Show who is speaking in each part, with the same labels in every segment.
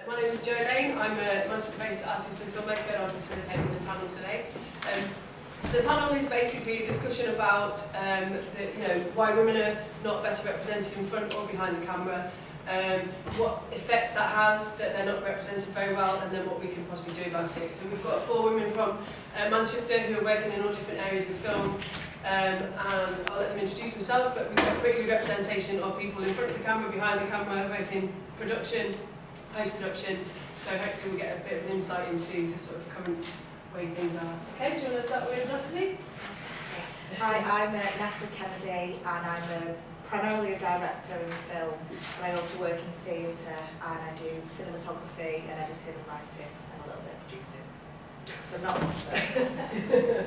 Speaker 1: My name is Jo Lane. I'm a Manchester-based artist and filmmaker, and I'm facilitating the panel today. So the panel is basically a discussion about why women are not better represented in front or behind the camera, what effects that has that they're not represented very well, and then what we can possibly do about it. So we've got 4 women from Manchester who are working in all different areas of film, and I'll let them introduce themselves, but we've got pretty good representation of people in front of the camera, behind the camera, working production, post-production, so hopefully we'll get a bit of an insight into the sort of current way things are. Okay, do you want to start with Natalie?
Speaker 2: Hi, I'm Natalie Kennedy, and I'm primarily a director in film, but I also work in theatre, and I do cinematography and editing and writing and a little bit of producing. So not much there.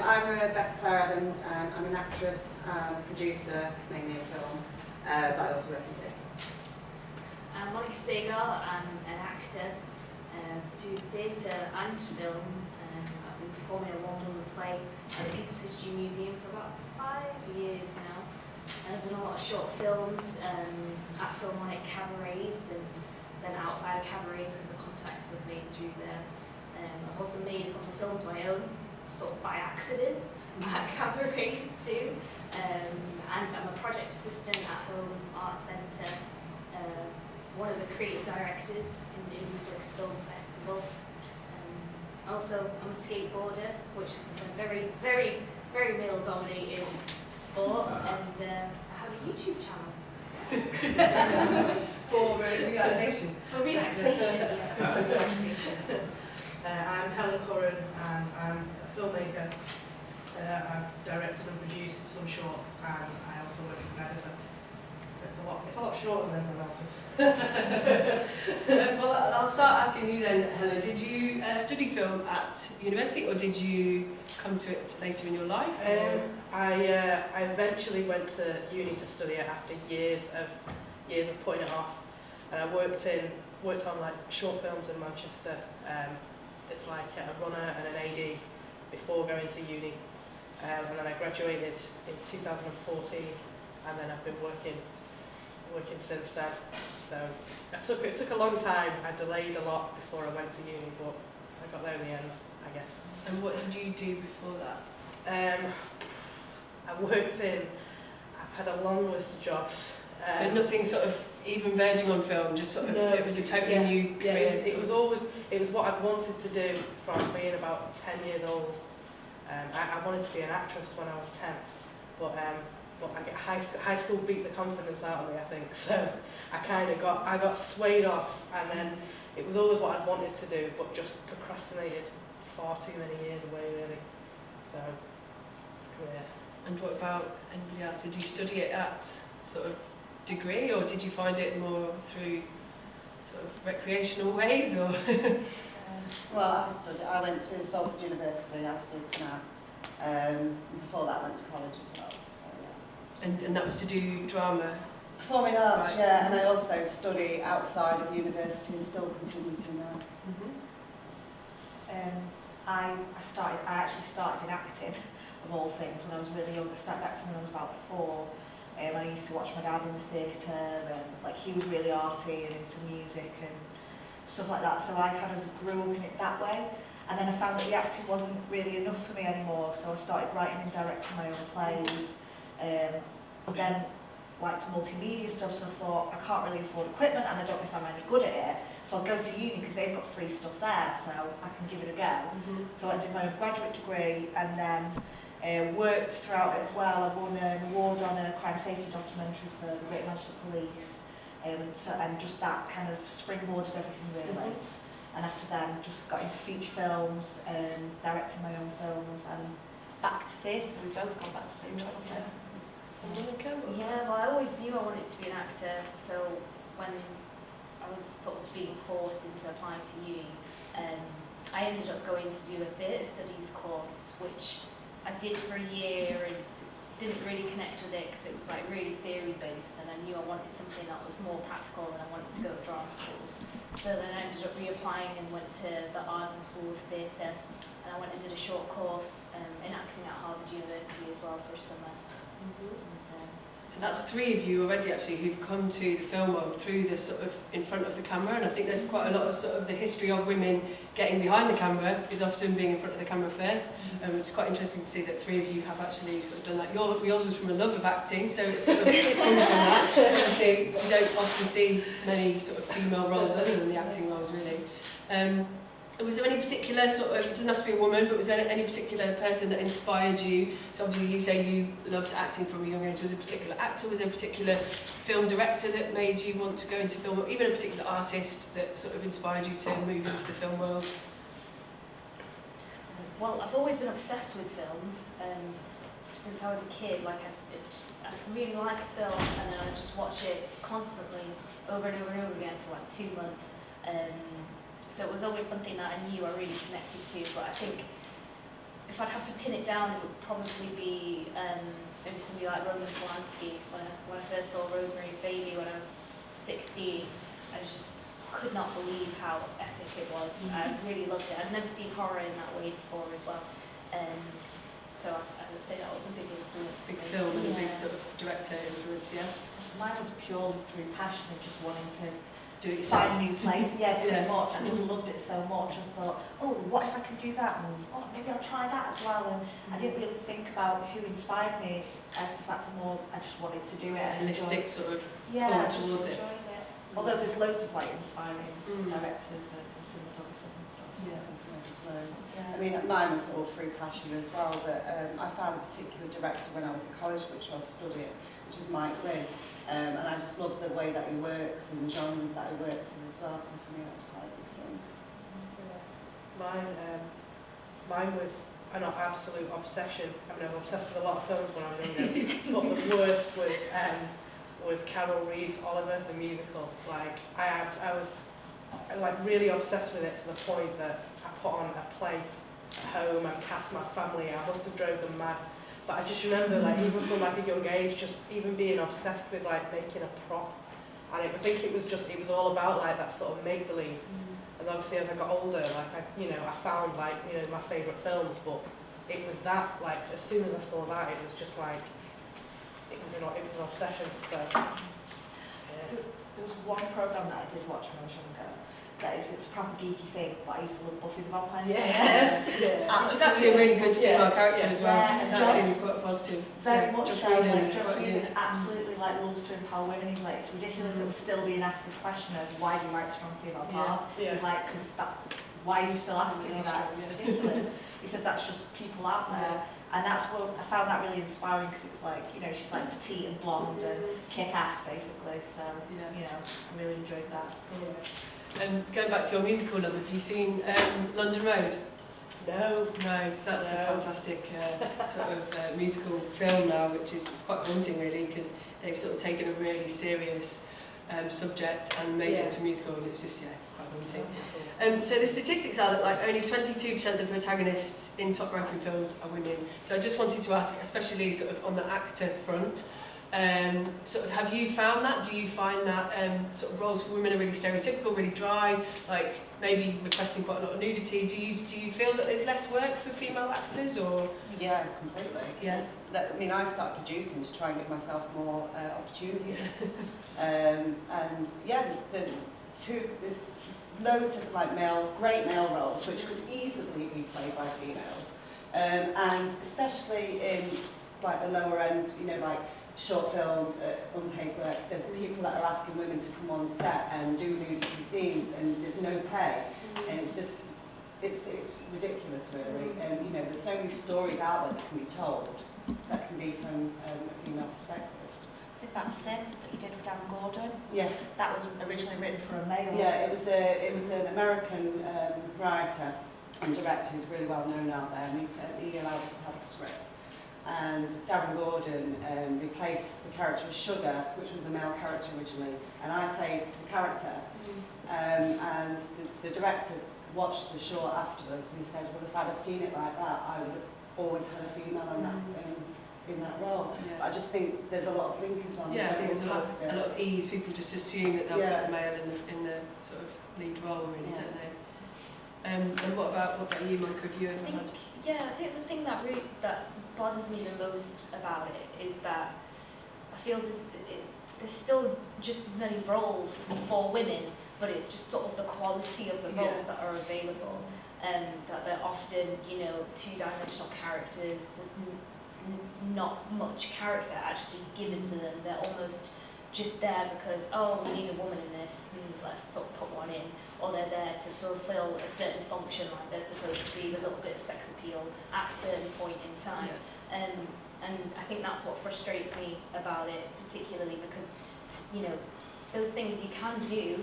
Speaker 3: I'm Rebecca Claire Evans, and I'm an actress and producer, mainly in film, but I also work in theatre.
Speaker 4: I'm Monica Seagal. I'm an actor, do theatre and film. I've been performing a one-woman play at the People's History Museum for about 5 years now. And I've done a lot of short films at Philharmonic cabarets and then outside of cabarets as the contacts I've made through there. I've also made a couple of films of my own, sort of by accident, at cabarets too. And I'm a project assistant at Home Art Centre, one of the creative directors in the Indieflix Film Festival. Also, I'm a skateboarder, which is a very, very, very male-dominated sport, and I have a YouTube channel.
Speaker 1: For relaxation.
Speaker 4: For relaxation, yes, for relaxation.
Speaker 5: I'm Helen Curran, and I'm a filmmaker. I've directed and produced some shorts, and I also work as an editor. So it's a lot shorter than everyone else's.
Speaker 1: Well, I'll start asking you then, Helen. Did you study film at university, or did you come to it later in your life?
Speaker 5: I eventually went to uni to study it after years of putting it off, and I worked on like short films in Manchester. It's like a runner and an AD before going to uni, and then I graduated in 2014, and then I've been working since then. So it took a long time. I delayed a lot before I went to uni, but I got there in the end, I guess.
Speaker 1: And what did you do before that?
Speaker 5: I've had a long list of jobs.
Speaker 1: So nothing sort of even verging on film, just sort of,
Speaker 5: no,
Speaker 1: it was a totally new career?
Speaker 5: Yeah, it was what I wanted to do from being about 10 years old. I wanted to be an actress when I was 10, but I get high school beat the confidence out of me, I think. So I got swayed off, and then it was always what I'd wanted to do, but just procrastinated far too many years away, really. So, yeah.
Speaker 1: And what about anybody else? Did you study it at sort of degree, or did you find it more through sort of recreational ways, or?
Speaker 3: Well, I went to Salford University, as did now. Before that, I went to college as well. So, yeah.
Speaker 1: And that was to do drama?
Speaker 3: Performing arts,
Speaker 1: right.
Speaker 3: Yeah, and I also study outside of university and still continue to now.
Speaker 1: Mm-hmm.
Speaker 2: I actually started in acting, of all things, when I was really young. I started acting when I was about 4. I used to watch my dad in the theatre, and like he was really arty and into music and stuff like that, so I kind of grew up in it that way. And then I found that the acting wasn't really enough for me anymore, so I started writing and directing my own plays. Then liked multimedia stuff, so I thought I can't really afford equipment and I don't know if I'm any good at it, so I'll go to uni because they've got free stuff there, so I can give it a go.
Speaker 1: Mm-hmm.
Speaker 2: So I did my own graduate degree, and then worked throughout it as well. I won an award on a crime safety documentary for the Greater Manchester Police, and just that kind of springboarded everything really. And after then, just got into feature films, directing my own films, and back to theatre. We've both gone back to theatre.
Speaker 1: Monica?
Speaker 4: Yeah, well, I always knew I wanted to be an actor, so when I was sort of being forced into applying to uni, I ended up going to do a theatre studies course, which I did for a year and didn't really connect with it because it was like really theory based, and I knew I wanted something that was more practical and I wanted to go to drama school. So then I ended up reapplying and went to the Arden School of Theatre, and I went and did a short course in acting at Harvard University as well for a summer.
Speaker 1: Mm-hmm. So that's 3 of you already actually who've come to the film world through the sort of in front of the camera, and I think there's quite a lot of sort of the history of women getting behind the camera is often being in front of the camera first. It's quite interesting to see that 3 of you have actually sort of done that. Yours was from a love of acting, so it sort of comes from that. Obviously, you don't often see many sort of female roles other than the acting roles, really. Was there any particular sort of, it doesn't have to be a woman, but was there any particular person that inspired you? So obviously you say you loved acting from a young age. Was there a particular actor, was there a particular film director that made you want to go into film, or even a particular artist that sort of inspired you to move into the film world?
Speaker 4: Well, I've always been obsessed with films since I was a kid. Like I really like a film, and then I just watch it constantly over and over and over again for like 2 months. So it was always something that I knew I really connected to. But I think if I'd have to pin it down, it would probably be maybe somebody like Roman Polanski. When I first saw Rosemary's Baby when I was 16, I just could not believe how epic it was. I really loved it. I'd never seen horror in that way before as well. So I would say that was a big influence.
Speaker 1: Big film and a big sort of director influence, yeah?
Speaker 2: Mine was purely through passion of just wanting to
Speaker 1: Do it
Speaker 2: find
Speaker 1: yourself.
Speaker 2: a new place. Yeah, pretty
Speaker 1: Yeah.
Speaker 2: much. I just loved it so much. I thought, oh, what if I could do that? And oh, maybe I'll try that as well. And I didn't really think about who inspired me as the fact of more, I just wanted to do it. and
Speaker 1: Holistic
Speaker 2: enjoy-
Speaker 1: sort of
Speaker 2: Yeah,
Speaker 1: pull
Speaker 2: I just
Speaker 1: towards it.
Speaker 2: enjoyed it. Although there's loads of like inspiring directors and cinematographers and stuff. So.
Speaker 1: Yeah.
Speaker 3: There's loads.
Speaker 2: Yeah.
Speaker 3: I mean, mine was all through passion as well, but I found a particular director when I was at college, which I was studying, which is Mike Leigh. And I just love the way that he works and the genres that he works in as well, so for me that's quite a big thing.
Speaker 5: Mine was an absolute obsession. I mean, I was obsessed with a lot of films when I was younger, but the worst was Carol Reed's Oliver, the musical. Like, I was like really obsessed with it to the point that I put on a play at home and cast my family. I must have drove them mad. But I just remember, like, even from like a young age, just even being obsessed with like making a prop. And I think it was all about like that sort of make-believe. And obviously as I got older, like I found like, my favourite films, but it was that, like, as soon as I saw that, it was just like, it was an obsession, so, yeah.
Speaker 2: There was one programme that I did watch when I was younger. It's a proper geeky thing, but I used to love Buffy the Vampire Slayer.
Speaker 5: Yes. Yeah.
Speaker 1: Which is actually a really good female character as well.
Speaker 2: Yeah.
Speaker 1: It's actually quite positive.
Speaker 2: Very much
Speaker 1: Joss
Speaker 2: so.
Speaker 1: Whedon
Speaker 2: Like,
Speaker 1: is
Speaker 2: Joss
Speaker 1: quite
Speaker 2: Whedon
Speaker 1: good.
Speaker 2: absolutely like loves to empower women. He's like, it's ridiculous that we're still being asked this question of why do you write strong female parts.
Speaker 5: Yeah.
Speaker 2: He's like, why are you still asking me that? It's ridiculous. He said that's just people out there. And that's what I found that really inspiring, because it's like, she's like petite and blonde and kick-ass basically. So, I really enjoyed that.
Speaker 1: Going back to your musical love, have you seen London Road?
Speaker 5: No.
Speaker 1: No, because that's a fantastic sort of musical film now, which is it's quite haunting really, because they've sort of taken a really serious subject and made it into a musical, and it's just, it's quite haunting. So the statistics are that like only 22% of the protagonists in top-ranking films are women. So I just wanted to ask, especially sort of on the actor front, sort of have you found that? Do you find that sort of roles for women are really stereotypical, really dry, like maybe requesting quite a lot of nudity? Do you feel that there's less work for female actors, or?
Speaker 3: Yeah, completely.
Speaker 1: Yeah.
Speaker 3: I mean, I started producing to try and give myself more opportunities. And yeah, there's loads of like great male roles which could easily be played by females, and especially in like the lower end, like short films, unpaid work. There's people that are asking women to come on set and do nudity scenes, and there's no pay, and it's ridiculous really. And there's so many stories out there that can be told that can be from a female perspective.
Speaker 2: I think that Sin that you did with Dan Gordon,
Speaker 3: Yeah.
Speaker 2: that was originally written for a male.
Speaker 3: Yeah, it was an American writer and director who's really well known out there, and he allowed us to have a script. And Darren Gordon replaced the character of Sugar, which was a male character originally, and I played the character. And the director watched the short afterwards, and he said, well, if I'd have seen it like that, I would have always had a female in that role.
Speaker 1: Yeah.
Speaker 3: I just think there's a lot of blinkers on.
Speaker 1: Yeah, I think there's a lot
Speaker 3: past it.
Speaker 1: of ease. People just assume that they'll put a male in the sort of lead role, really, don't they? And what about you, Monica? Have you ever had?
Speaker 4: I think the thing that bothers me the most about it is that I feel there's still just as many roles for women, but it's just sort of the quality of the roles that are available, that they're often, you know, two-dimensional characters. There's not much character actually given to them. They're almost just there because, oh, we need a woman in this, let's sort of put one in. Or they're there to fulfill a certain function, like they're supposed to be a little bit of sex appeal at a certain point in time. And I think that's what frustrates me about it, particularly because, you know, those things you can do,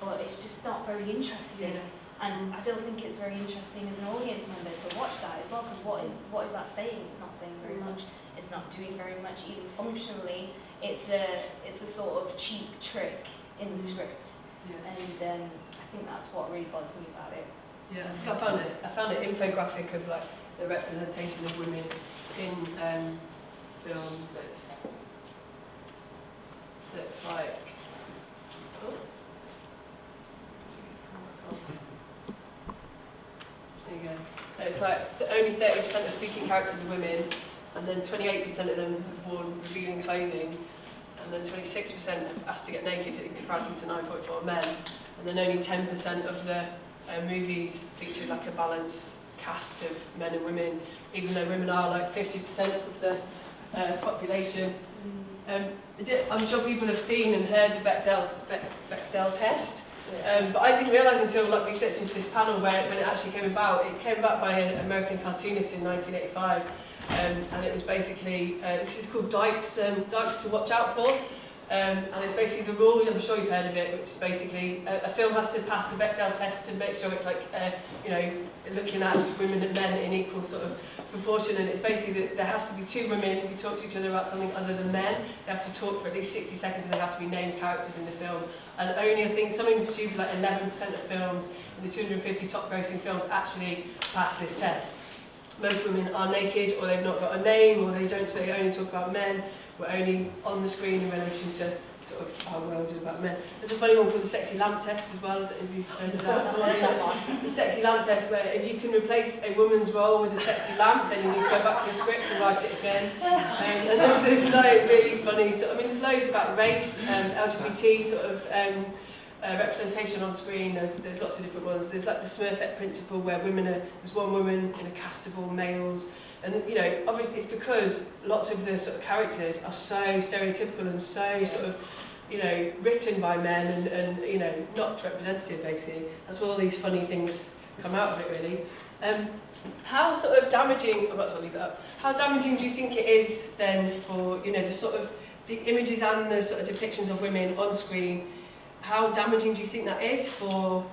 Speaker 4: but it's just not very interesting. And I don't think it's very interesting as an audience member to watch that as well, because what is that saying? It's not saying very much. It's not doing very much, even functionally. It's a sort of cheap trick in the script. And I think that's what really bothers me about it.
Speaker 1: Yeah, I found an infographic of like the representation of women in films that's like, oh, there you go. It's like only 30% of speaking characters are women, and then 28% of them have worn revealing clothing, and then 26% have asked to get naked in comparison to 9.4 men, and then only 10% of the movies feature like a balanced cast of men and women, even though women are like 50% of the population. I'm sure people have seen and heard the Bechdel test, but I didn't realise until like researching for this panel when it actually came about. It came about by an American cartoonist in 1985, and it was basically, this is called Dykes to Watch Out For. And it's basically the rule, I'm sure you've heard of it, which is basically a film has to pass the Bechdel test to make sure it's like, you know, looking at women and men in equal sort of proportion, and it's basically that there has to be two women who talk to each other about something other than men. They have to talk for at least 60 seconds and they have to be named characters in the film. And only, I think, something stupid like 11% of films in the 250 top grossing films actually pass this test. Most women are naked, or they've not got a name, or they only talk about men. We're only on the screen in relation to sort of how well do about men. There's a funny one called the sexy lamp test as well, I don't know if you've heard of that. The sexy lamp test, where if you can replace a woman's role with a sexy lamp, then you need to go back to the script and write it again. And there's like really funny, there's loads about race, LGBT sort of representation on screen. There's lots of different ones. There's like the Smurfette principle, where there's one woman in a cast of all males. And you know, obviously it's because lots of the sort of characters are so stereotypical and so sort of, you know, written by men and you know, not representative basically. That's where all these funny things come out of it really. How sort of damaging, I might as well leave it up, how damaging do you think it is then for, you know, the sort of, the images and the sort of depictions of women on screen, how damaging do you think that is for,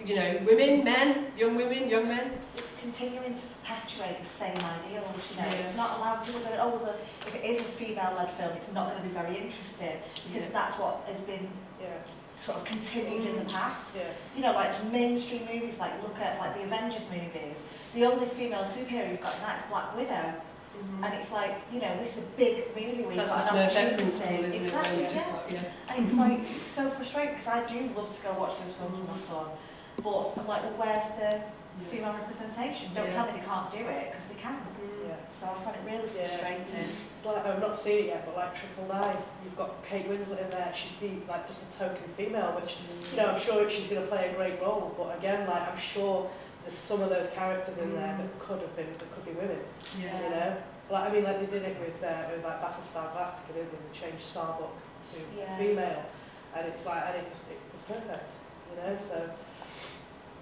Speaker 1: you know, women, men, young men?
Speaker 2: It's continuing to perpetuate the same ideals, you know. It's not allowing people to go, if it is a female-led film, it's not going to be very interesting, because that's what has been sort of continued in the past. You know, like mainstream movies, like look at like the Avengers movies, the only female superhero you've got in that is Black Widow. And it's like, you know, this is a big movie where you've got an opportunity. Exactly, And it's like, it's so frustrating, because I do love to go watch those films with my son, but I'm like, well, where's the female representation? Don't tell me they can't do it, because they can. So I find it really frustrating.
Speaker 5: It's like, I've not seen it yet, but like Triple Nine, you've got Kate Winslet in there. She's like just a token female, which, you know, I'm sure she's going to play a great role. But again, like, I'm sure there's some of those characters in there that could be women. You know, like, I mean, like they did it with like Battlestar Galactica, didn't they? They changed Starbuck to female, and it's like, and it was perfect. You know, so.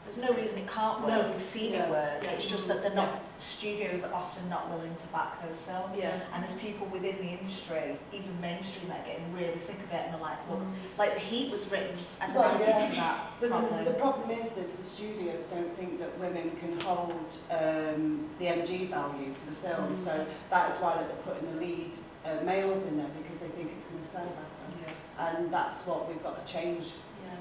Speaker 2: There's no reason it can't work. We've seen it work. It's just that they're not. Studios are often not willing to back those films. And there's people within the industry, even mainstream, that are getting really sick of it and are like, look, like The Heat was written as an answer to that problem.
Speaker 3: The problem is the studios don't think that women can hold the MG value for the film. So that is why they're putting the lead males in there, because they think it's going to sell better. And that's what we've got to change.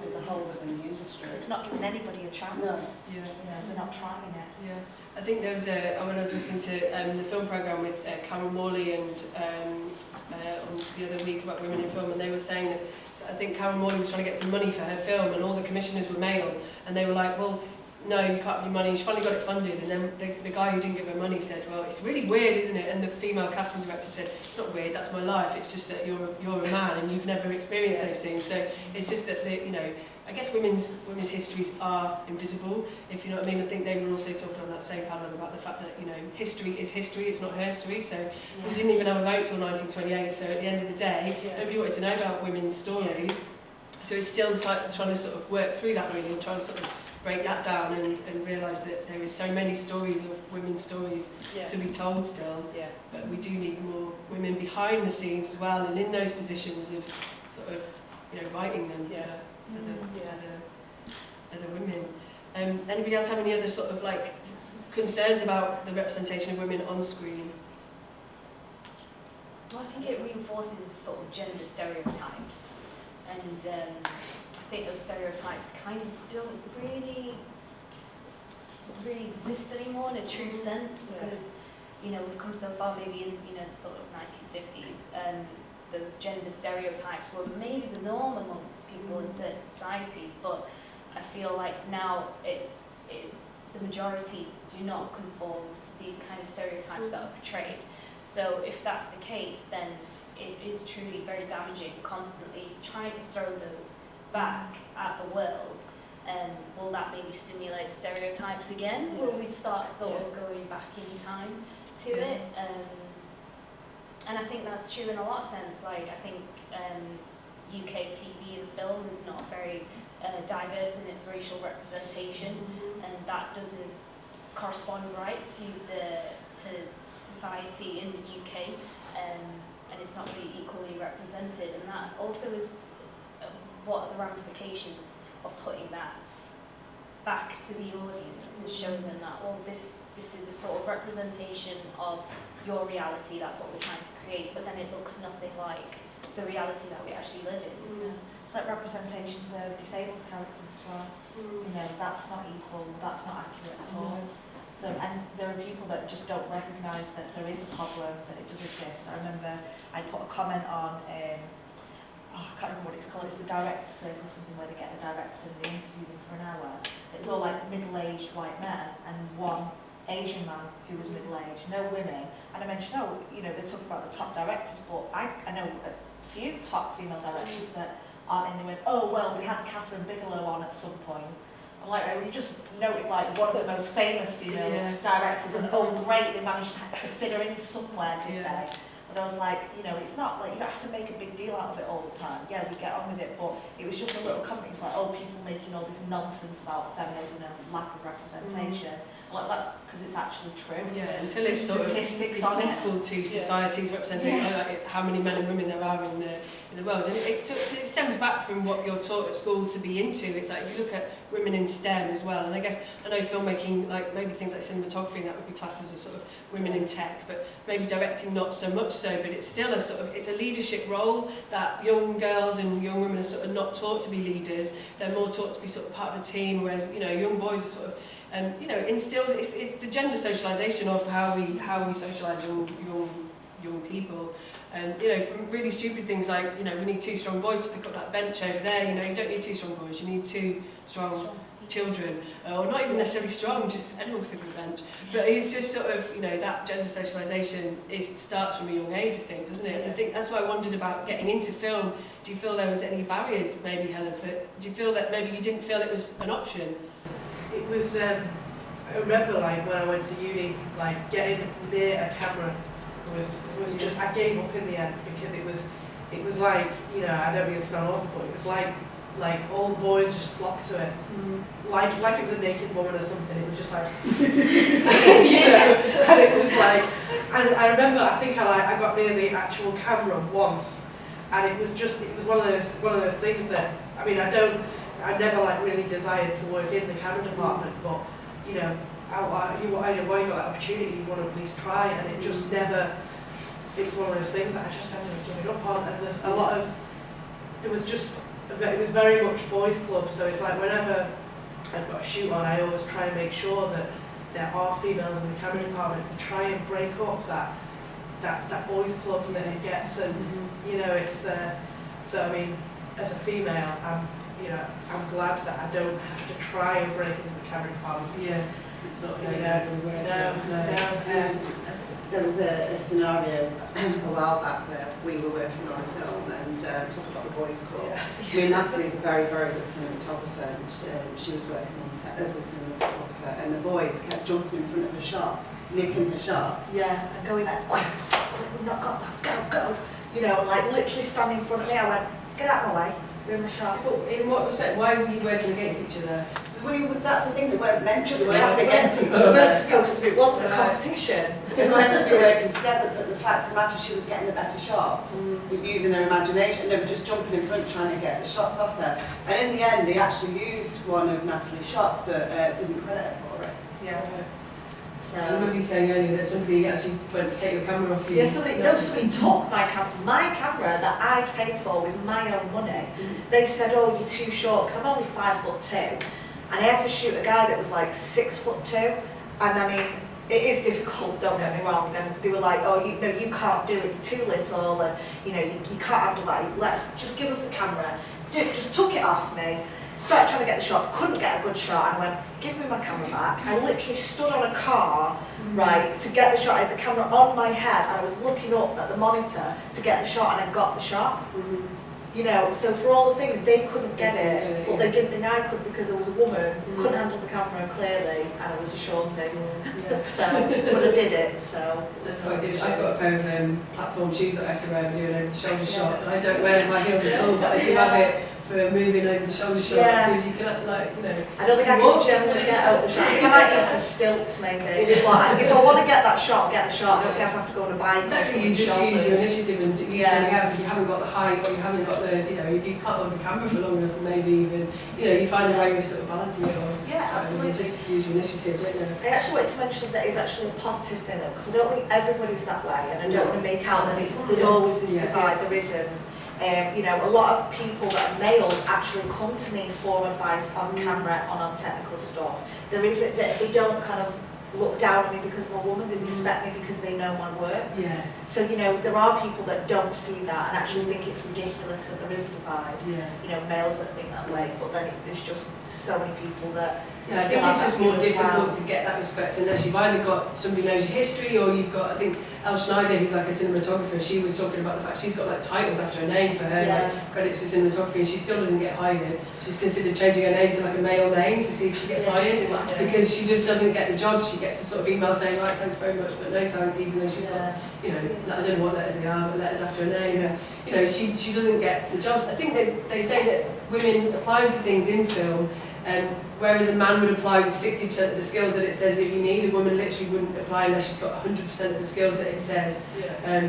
Speaker 3: As a whole within the industry.
Speaker 2: Because it's not giving anybody a chance.
Speaker 3: No.
Speaker 2: They're not trying it.
Speaker 1: I think there was when I was listening to the film programme with Cameron Morley and on the other week about women in film, and they were saying that, I think Cameron Morley was trying to get some money for her film, and all the commissioners were male, and they were like, well, no, you can't have your money. She finally got it funded, and then the guy who didn't give her money said, well, it's really weird, isn't it? And the female casting director said, it's not weird, that's my life. It's just that you're a man and you've never experienced those things. So it's just that I guess women's histories are invisible, if you know what I mean. I think they were also talking on that same panel about the fact that, history is history, it's not her story. So we didn't even have a vote till 1928, so at the end of the day, nobody wanted to know about women's stories. So it's still trying to sort of work through that really, and trying to sort of break that down and realise that there is so many stories of women's stories to be told still. But we do need more women behind the scenes as well, and in those positions of sort of, writing them for other women. Anybody else have any other sort of like concerns about the representation of women on screen?
Speaker 4: Well, I think it reinforces sort of gender stereotypes, and I think those stereotypes kind of don't really exist anymore in a true sense, because we've come so far maybe in sort of 1950s. Those gender stereotypes were maybe the norm amongst people in certain societies, but I feel like now it's the majority do not conform to these kind of stereotypes that are portrayed. So if that's the case, then it is truly very damaging, constantly trying to throw those back at the world. Will that maybe stimulate stereotypes again? Will we start sort of going back in time to it? And I think that's true in a lot of sense. Like, I think UK TV and film is not very diverse in its racial representation, and that doesn't correspond right to society in the UK, and it's not really equally represented. And that also is what are the ramifications of putting that back to the audience and showing them that, well, this is a sort of representation of your reality, that's what we're trying to create, but then it looks nothing like the reality that we actually live in.
Speaker 2: It's like representations of disabled characters as well. That's not equal, that's not accurate at all. So, and there are people that just don't recognise that there is a problem, that it does exist. I remember I put a comment on, I can't remember what it's called, it's the director's circle, something where they get a director and they interview them for an hour. It was all like middle-aged white men and one Asian man who was middle-aged, no women. And I mentioned, they talk about the top directors, but I know a few top female directors that aren't in. They went, oh, well, we had Catherine Bigelow on at some point. I'm like, you just noted like one of the most famous female directors, and oh, great, they managed to fit her in somewhere, didn't they? But I was like, it's not like, you don't have to make a big deal out of it all the time. Yeah, we get on with it, but it was just a little company. It's like, oh, people making all this nonsense about feminism and lack of representation. Like, that's because it's actually true.
Speaker 1: Yeah, until it's sort of equal to society's representation, like how many men and women there are in the world. And it stems back from what you're taught at school to be into. It's like, you look at women in STEM as well, and I guess, I know filmmaking, like maybe things like cinematography, that would be classed as a sort of women in tech, but maybe directing not so much so, but it's still a sort of, it's a leadership role that young girls and young women are sort of not taught to be leaders. They're more taught to be sort of part of a team, whereas, young boys are sort of, instilled. It's the gender socialisation of how we socialise young people. From really stupid things like, we need 2 strong boys to pick up that bench over there. You don't need 2 strong boys. You need 2 strong children, or not even necessarily strong, just anyone can pick up a bench. But it's just sort of, that gender socialisation starts from a young age, I think, doesn't it? And I think that's why I wondered about getting into film. Do you feel there was any barriers, maybe, Helen? Do you feel that maybe you didn't feel it was an option?
Speaker 5: It was, I remember like when I went to uni, like getting near a camera was just, I gave up in the end, because it was like, I don't mean to sound awful, but it was like all the boys just flocked to it. Like it was a naked woman or something. It was just like, and it was like, and I remember, I think I got near the actual camera once, and it was one of those things that, I mean, I never like really desired to work in the camera department, but while you got that opportunity, you want to at least try, and it just never. It was one of those things that I just ended up giving up on, and there's a lot of. It was very much boys' club, so it's like whenever I've got a shoot on, I always try and make sure that there are females in the camera department to try and break up that boys' club that it gets, and it's. So I mean, as a female, I'm you know, I'm glad that I don't have to try and break into the camera department because,
Speaker 1: It's not
Speaker 5: you
Speaker 1: going
Speaker 5: know, no.
Speaker 3: There was a scenario a while back where we were working on a film and talking about the boys' club. I mean, Natalie is a very, very good cinematographer, and she was working on the set as a cinematographer, and the boys kept jumping in front of her shots, nicking her shots.
Speaker 2: Yeah, and going like, quick, we've not got that, go. You know, like literally standing in front of me, I went, get out of my way, you're in the shot.
Speaker 1: In what respect? Why were you working against each other?
Speaker 3: That's the thing, we weren't meant to
Speaker 2: Just
Speaker 3: be
Speaker 2: kept
Speaker 3: working against each
Speaker 2: we weren't
Speaker 3: other.
Speaker 2: supposed to be, it wasn't a
Speaker 1: Right.
Speaker 2: competition.
Speaker 3: We were meant to be working together, but the fact of the matter, she was getting the better shots with using her imagination, and they were just jumping in front trying to get the shots off her. And in the end, they actually used one of Natalie's shots, but didn't credit her for it.
Speaker 2: Yeah.
Speaker 1: I remember you saying earlier that somebody actually went to take your camera off you.
Speaker 2: Yeah, somebody took my camera that I paid for with my own money. They said, oh, you're too short, because I'm only 5'2", and I had to shoot a guy that was like 6'2", and I mean, it is difficult, don't get me wrong, and they were like, oh, you can't do it, you're too little, and you can't handle that, let's just give us the camera. Just took it off me, started trying to get the shot, couldn't get a good shot, and went, give me my camera back. I literally stood on a car, right, to get the shot. I had the camera on my head, and I was looking up at the monitor to get the shot, and I got the shot. You know, so for all the things, they couldn't get it, but they didn't think I could because I was a woman, couldn't handle the camera clearly, and I was a shorty. So, but I did it, so.
Speaker 1: That's quite good. I've got a pair of platform shoes that I have to wear when doing over the shoulder shot, and I don't wear my heels at all, but I do have it for moving over the shoulder shot, so you can, like, you know.
Speaker 2: I don't think I can generally get over the shot. I think I might need some stilts maybe. But if I want to get that shot, get the shot. I don't care if I have to go on a bike.
Speaker 1: Exactly, you just use your initiative and use something else. If you haven't got the height or you haven't got the, you know, if you can't hold the camera for long enough, maybe even, you know, you find a way of sort of balancing it or
Speaker 2: absolutely.
Speaker 1: you just use your initiative, don't you?
Speaker 2: I actually wanted to mention that it's actually a positive thing though, because I don't think everybody's that way, and I don't want to make out that there's always this divide. There isn't. You know, a lot of people that are males actually come to me for advice on camera and on technical stuff. There isn't that they don't kind of look down on me because I'm a woman, they respect me because they know my work.
Speaker 1: Yeah.
Speaker 2: So, you know, there are people that don't see that and actually think it's ridiculous that there is a divide.
Speaker 1: Yeah.
Speaker 2: You know, males that think that way, but then there's just so many people that...
Speaker 1: Yeah, I think it's just more difficult to get that respect unless you've either got somebody who knows your history or you've got, I think, Elle Schneider, who's like a cinematographer, she was talking about the fact she's got like titles after her name for her, like credits for cinematography, and she still doesn't get hired. She's considered changing her name to like a male name to see if she gets hired, because she just doesn't get the job. She gets a sort of email saying, right, thanks very much, but no thanks, even though she's got, you know, I don't know what letters they are, but letters after her name. And, you know, she doesn't get the jobs. I think they say that women applying for things in film, whereas a man would apply with 60% of the skills that it says that you need, a woman literally wouldn't apply unless she's got 100% of the skills that it says,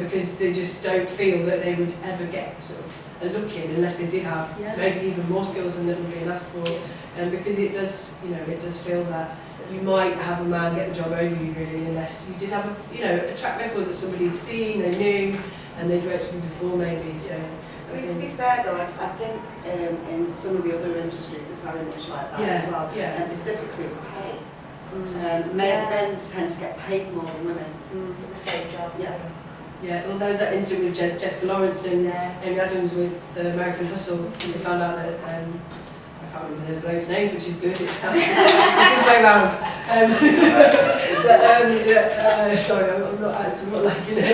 Speaker 1: because they just don't feel that they would ever get sort of a look in unless they did have maybe even more skills than that would be asked for, because it does, you know, it does feel that you might have a man get the job over you really, unless you did have a, you know, a track record that somebody had seen, they knew, and they'd worked with you before maybe. So.
Speaker 3: I mean, to be fair though, I think in some of the other industries it's very much like that as well. Specifically pay. Men tend to get paid more than women
Speaker 2: for the same job.
Speaker 3: Yeah,
Speaker 1: well, there was that incident with Jessica Lawrence and Amy Adams with the American Hustle. They found out that, I can't remember the bloke's names, which is good, it's a good way round. Sorry, I'm not liking it.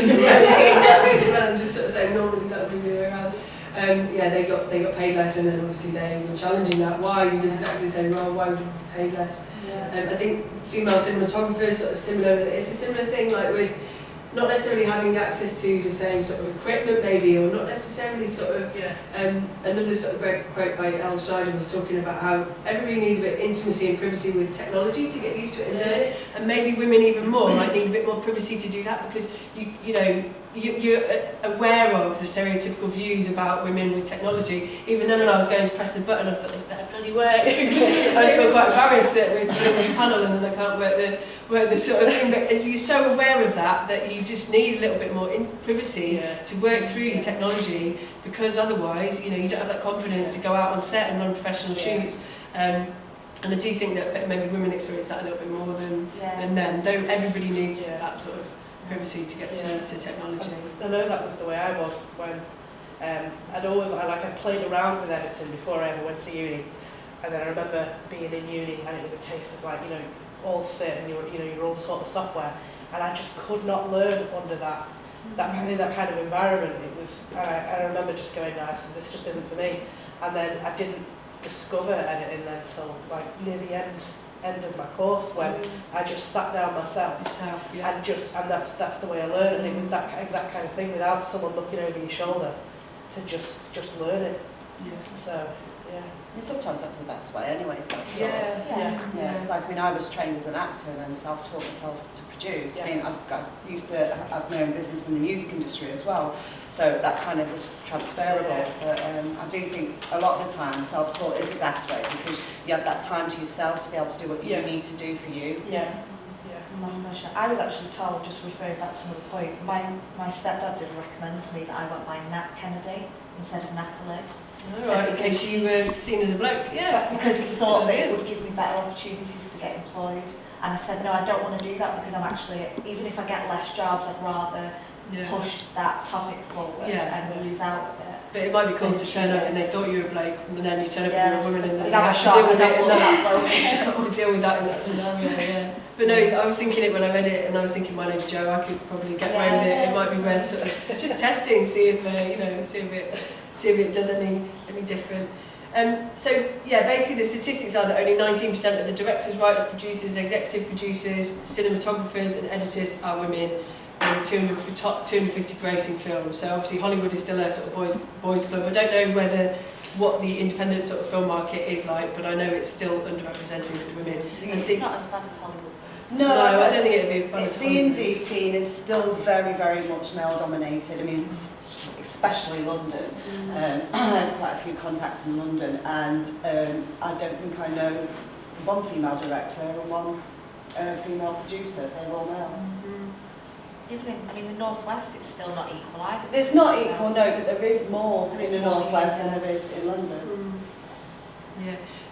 Speaker 1: I'm just sort of saying normally that would be the way around. They got paid less, and then obviously they were challenging that. Why? You did exactly the same role, why would you be paid less? I think female cinematographers sort of similar, it's a similar thing like with not necessarily having access to the same sort of equipment maybe, or not necessarily sort of, another sort of great quote by Elle Schneider was talking about how everybody needs a bit of intimacy and privacy with technology to get used to it and learn it, and maybe women even more like need a bit more privacy to do that, because you're aware of the stereotypical views about women with technology. Even then when I was going to press the button I thought this better bloody work, because I just feel quite embarrassed that we're doing this panel and then I can't work the sort of thing, but as you're so aware of that you just need a little bit more privacy to work through your technology, because otherwise, you know, you don't have that confidence to go out on set and run professional shoots. And I do think that maybe women experience that a little bit more than men, though everybody needs that sort of privacy to get used to technology.
Speaker 5: I know that was the way I was when I played around with editing before I ever went to uni, and then I remember being in uni and it was a case of like, you know, all sit and you're all taught the software, and I just could not learn under that kind of environment. It was, I remember just going, no, this just isn't for me. And then I didn't discover editing until like near the end of my course, when I just sat down myself and that's the way I learned, and it was that exact kind of thing, without someone looking over your shoulder, to just learn it. So yeah.
Speaker 3: I mean, sometimes that's the best way anyway, self-taught.
Speaker 5: Yeah.
Speaker 3: It's like, I mean, I was trained as an actor and then self-taught myself to produce. I mean, I've my own business in the music industry as well, so that kind of was transferable. But I do think a lot of the time self-taught is the best way, because you have that time to yourself to be able to do what you need to do for you.
Speaker 2: Last question. I was actually told, just referring back to another point, my stepdad did recommend to me that I went by Nat Kennedy instead of Natalie.
Speaker 1: Oh, right, in case you were seen as a bloke,
Speaker 2: Because he thought that it would give me better opportunities to get employed. And I said, no, I don't want to do that, because I'm actually, even if I get less jobs, I'd rather push that topic forward and lose out of it.
Speaker 1: But it might be cool to turn up and they thought you were a bloke, and then you turn up and you're a woman, and then you have to deal with it in that, deal with that in that scenario, But no, I was thinking it when I read it, and I was thinking, my name's Joe, I could probably get away with it. It might be worth sort of just testing, see if it does any different. So yeah, basically the statistics are that only 19% of the directors, writers, producers, executive producers, cinematographers and editors are women in the top 250 grossing films. So obviously Hollywood is still a sort of boys club. I don't know what the independent sort of film market is like, but I know it's still underrepresented for women. I think
Speaker 2: not as bad as Hollywood.
Speaker 3: No,
Speaker 1: I don't think it'd be as bad as Hollywood.
Speaker 3: The indie scene is still very, very much male dominated. I mean, especially London. I had quite a few contacts in London, and I don't think I know one female director and one female producer. They're all male.
Speaker 2: Even in the Northwest, it's still not equal either.
Speaker 3: There's not equal, no, but there is more in the Northwest than there is in London.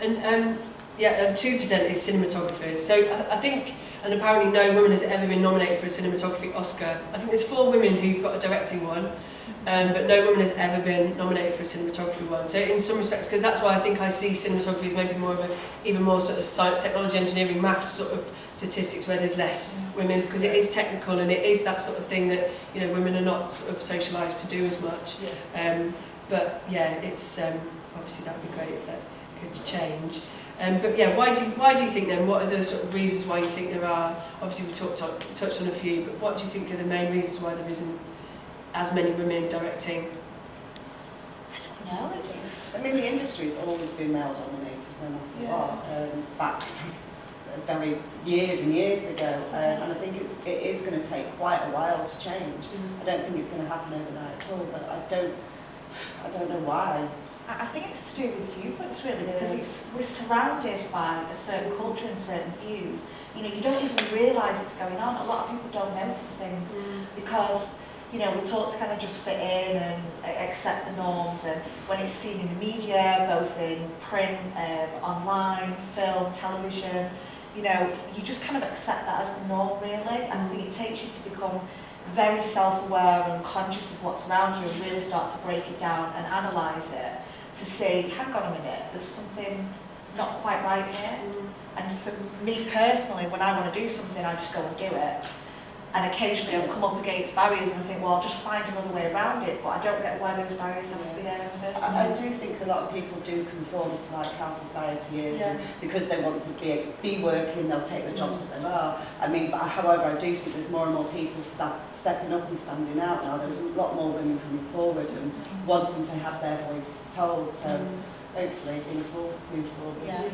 Speaker 1: And 2% is cinematographers. So I think, and apparently no woman has ever been nominated for a cinematography Oscar. I think there's 4 women who've got a directing one, but no woman has ever been nominated for a cinematography one. So in some respects, because that's why I think I see cinematography as maybe more of even more sort of science, technology, engineering, maths sort of statistics, where there's less women, because it is technical and it is that sort of thing that, you know, women are not sort of socialised to do as much. But yeah, it's obviously that would be great if that could change. But yeah, why do you think then? What are the sort of reasons why you think there are? Obviously, we touched on a few, but what do you think are the main reasons why there isn't as many women directing?
Speaker 2: I don't know.
Speaker 3: I mean, the industry's always been male dominated, no matter what. Back from very years and years ago, and I think it is going to take quite a while to change. I don't think it's going to happen overnight at all, but I don't know why.
Speaker 2: I think it's to do with viewpoints, really, because we're surrounded by a certain culture and certain views. You know, you don't even realise it's going on. A lot of people don't notice things because, you know, we're taught to kind of just fit in and accept the norms, and when it's seen in the media, both in print, online, film, television, you know, you just kind of accept that as the norm, really, and I think it takes you to become very self-aware and conscious of what's around you and really start to break it down and analyse it to say, hang on a minute, there's something not quite right here. And for me personally, when I want to do something, I just go and do it. And occasionally I've come up against barriers and I think, well, I'll just find another way around it, but I don't get why those barriers have to be there in the first place.
Speaker 3: I do think a lot of people do conform to like how society is, and because they want to be working, they'll take the jobs that there are. I mean, but however, I do think there's more and more people stepping up and standing out now. There's a lot more women coming forward and wanting to have their voice told, so hopefully things will move forward.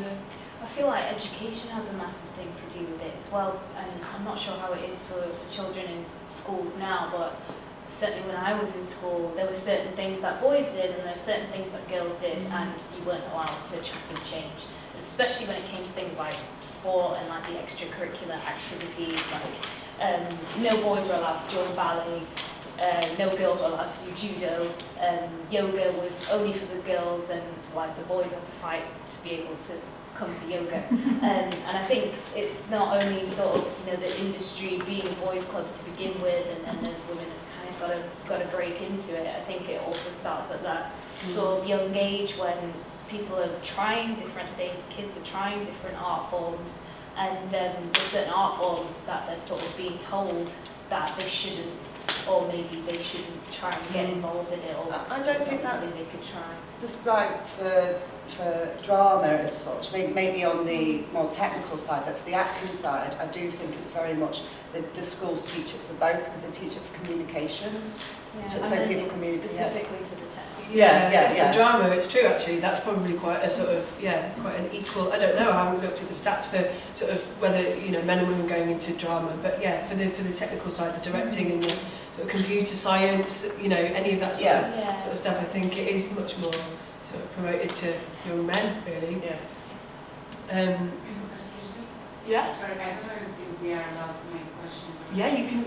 Speaker 4: I feel like education has a massive thing to do with it as well, and I'm not sure how it is for children in schools now, but certainly when I was in school, there were certain things that boys did and there were certain things that girls did, and you weren't allowed to chop and change, especially when it came to things like sport and like the extracurricular activities, like no boys were allowed to join ballet, no girls were allowed to do judo, yoga was only for the girls, and like the boys had to fight to be able to come to yoga. And I think it's not only sort of, you know, the industry being a boys club to begin with, and as women have kind of got to break into it. I think it also starts at that sort of young age when people are trying different things, kids are trying different art forms, and there's certain art forms that they're sort of being told that they shouldn't, or maybe they shouldn't try and get involved in it, or
Speaker 3: I don't think that's
Speaker 4: they could try.
Speaker 3: just right for drama as such, maybe on the more technical side, but for the acting side, I do think it's very much the schools teach it for both, because they teach it for communications, so people communicate.
Speaker 4: Specifically for the technical.
Speaker 1: The drama, it's true actually, that's probably quite a sort of, quite an equal, I don't know, I haven't looked at the stats for sort of whether, men and women going into drama, but for the technical side, the directing and the sort of computer science, any of that sort of stuff, I think it is much more sort of promoted to young men, really.
Speaker 6: Sorry, I don't know if we are allowed to make questions.
Speaker 1: Yeah, you can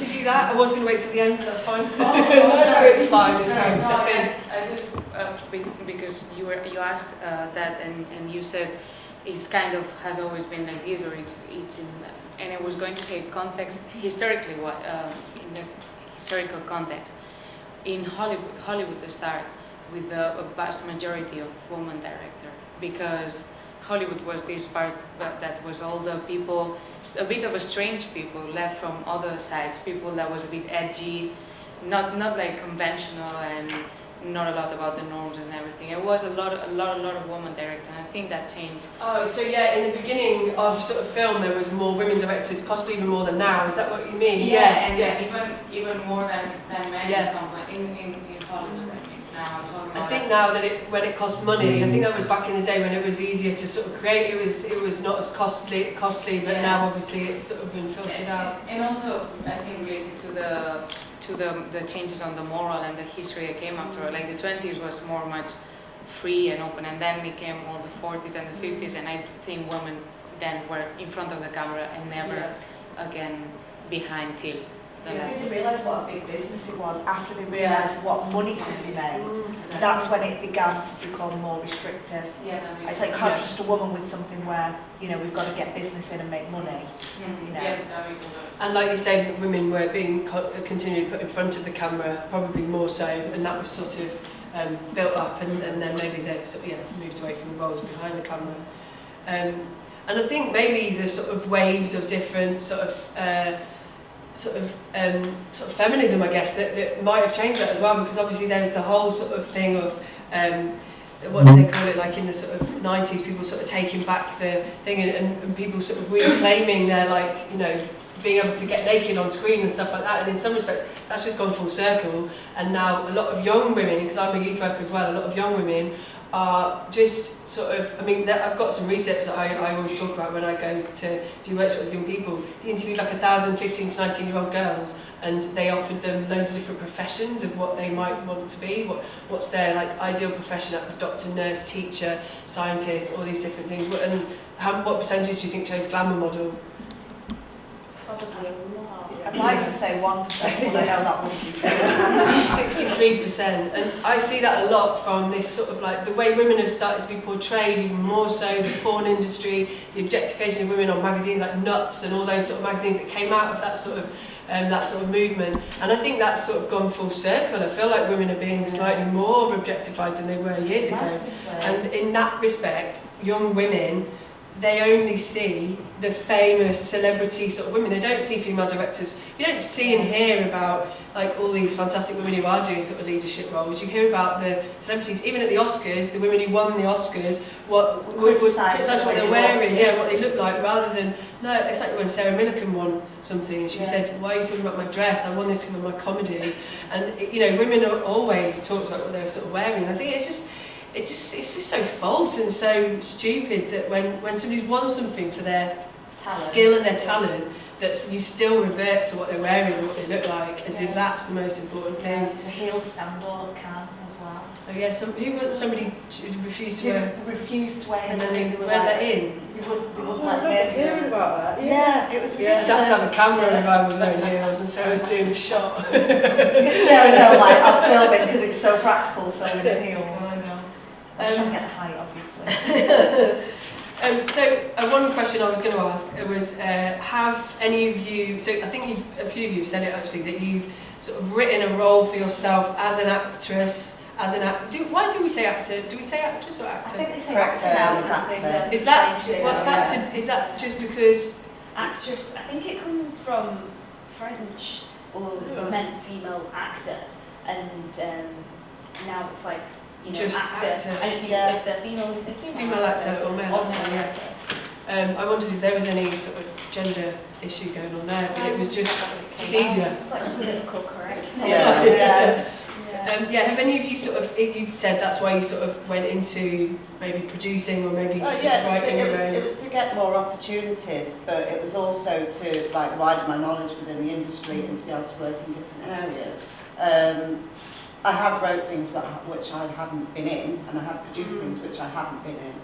Speaker 1: do that. I was going to wait till the end, but that's fine. It's fine. Step in.
Speaker 6: I just because you asked that and you said it's kind of has always been like this, or it's in, and I was going to say context historically, what in the historical context in Hollywood to start with a vast majority of women director, because Hollywood was this part that was all the people, a bit of a strange people left from other sides, people that was a bit edgy, not like conventional, and not a lot about the norms and everything. It was a lot of women directors, and I think that changed.
Speaker 1: Oh, so in the beginning of sort of film, there was more women directors, possibly even more than now. Is that what you mean?
Speaker 6: Even more than men at some point in Hollywood. Now I'm talking about.
Speaker 1: I think now that when it costs money, I think that was back in the day when it was easier to sort of create. It was not as costly, but now obviously it's sort of been filtered out.
Speaker 6: And also, I think related to the changes on the moral and the history that came after. Like the 20s was much free and open, and then became all the 40s and the 50s, and I think women then were in front of the camera and never again behind till.
Speaker 2: I think they realised what a big business it was after they realised what money could be made. That's when it began to become more restrictive. It's like can't trust a woman with something where we've got to get business in and make money.
Speaker 1: And like you said, women were being continually put in front of the camera, probably more so, and that was sort of built up, and then maybe they sort of moved away from the roles behind the camera. And I think maybe the sort of waves of different sort of feminism, I guess, that might have changed that as well, because obviously there's the whole sort of thing of what do they call it, like in the sort of 90s, people sort of taking back the thing and people sort of reclaiming their, like, being able to get naked on screen and stuff like that, and in some respects that's just gone full circle, and now a lot of young women, because I'm a youth worker as well, a lot of young women are just sort of, I've got some research that I always talk about when I go to do workshops with young people. They interviewed like 1,000 15 to 19-year-old girls, and they offered them loads of different professions of what they might want to be, what's their like ideal profession, like a doctor, nurse, teacher, scientist, all these different things. And what percentage do you think chose glamour model?
Speaker 2: Probably a lot. I'd like to say 1%, but I know that wouldn't be true.
Speaker 1: 63%, and I see that a lot from this sort of like the way women have started to be portrayed, even more so the porn industry, the objectification of women on magazines like Nuts and all those sort of magazines that came out of that sort of movement. And I think that's sort of gone full circle. I feel like women are being slightly more objectified than they were years ago. And in that respect, young women, they only see the famous celebrity sort of women. They don't see female directors. You don't see and hear about like all these fantastic women who are doing sort of leadership roles. You hear about the celebrities, even at the Oscars, the women who won the Oscars, what they're wearing, what they look like, rather than, no, it's like when Sarah Millican won something and she said, why are you talking about my dress? I won this for my comedy. And women are always talked about what they're sort of wearing. I think it's just so false and so stupid that when somebody's won something for their skill and their talent, that you still revert to what they're wearing and what they look like, as if that's the most important thing.
Speaker 2: The heel sandal can as well.
Speaker 1: Oh yeah, somebody refused to wear.
Speaker 2: Refused to wear,
Speaker 1: and then they wear that in.
Speaker 2: They wouldn't
Speaker 5: I remember hearing about that.
Speaker 2: Yeah, it was ridiculous.
Speaker 1: I'd have to have a camera if I was wearing heels, and so I was doing a shot.
Speaker 2: I'm filming because it's so practical filming in heels. I was trying to get the height, obviously.
Speaker 1: So one question I was going to ask was, have any of you, so I think a few of you said it actually, that you've sort of written a role for yourself as an actress, as an actor? Why do we say actor? Do we say actress or
Speaker 2: I
Speaker 1: actor?
Speaker 2: think they say
Speaker 3: Correct,
Speaker 2: actor now.
Speaker 3: actor.
Speaker 1: Is that
Speaker 4: changed it.
Speaker 1: what's that? Is that just because?
Speaker 4: Actress, I think it comes from French, or
Speaker 1: Yeah.
Speaker 4: meant female actor, and now it's like, you know,
Speaker 1: Just
Speaker 4: actor.
Speaker 1: actor.
Speaker 4: And if they're female, we say
Speaker 1: Female actor or male actor, yeah. I wondered if there was any sort of gender issue going on there, but it was just easier.
Speaker 4: It's like political correctness.
Speaker 3: Yeah.
Speaker 4: Yeah.
Speaker 1: Have any of you sort of, you said that's why you sort of went into maybe producing or maybe sort of writing your own?
Speaker 3: It was to get more opportunities, but it was also to like widen my knowledge within the industry and to be able to work in different areas. I have wrote things which I haven't been in, and I have produced things which I haven't been in.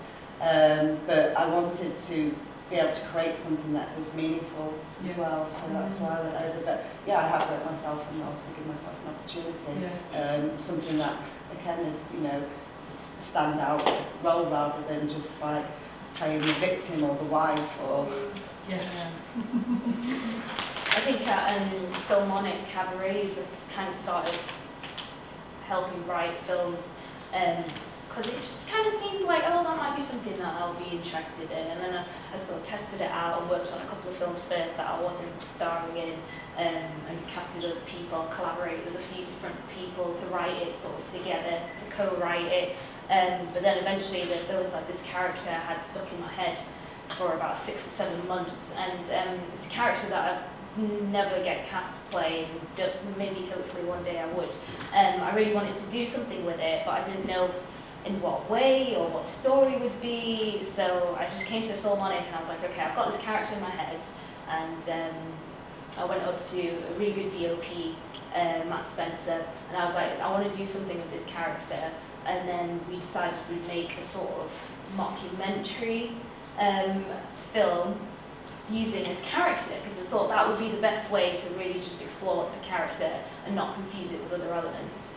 Speaker 3: But I wanted to be able to create something that was meaningful as well, so that's why I went over. But yeah, I have wrote myself and roles to give myself an opportunity. Something that again is, you know, a standout role rather than just like playing the victim or the wife or.
Speaker 4: I think at Philmonic Cabarets have kind of started helping write films, because it just kind of seemed like, oh, that might be something that I'll be interested in. And then I sort of tested it out and worked on a couple of films first that I wasn't starring in, and casted other people, collaborated with a few different people to write it sort of together, to co-write it. But then eventually there was like this character I had stuck in my head for about 6 or 7 months, and it's a character that I never get cast to play, and maybe hopefully one day I would. I really wanted to do something with it, but I didn't know in what way or what the story would be, so I just came to the Philmonic and I was like, okay, I've got this character in my head, and I went up to a really good DOP, Matt Spencer, and I was like, I want to do something with this character, and then we decided we'd make a sort of mockumentary film using his character, because I thought that would be the best way to really just explore the character and not confuse it with other elements.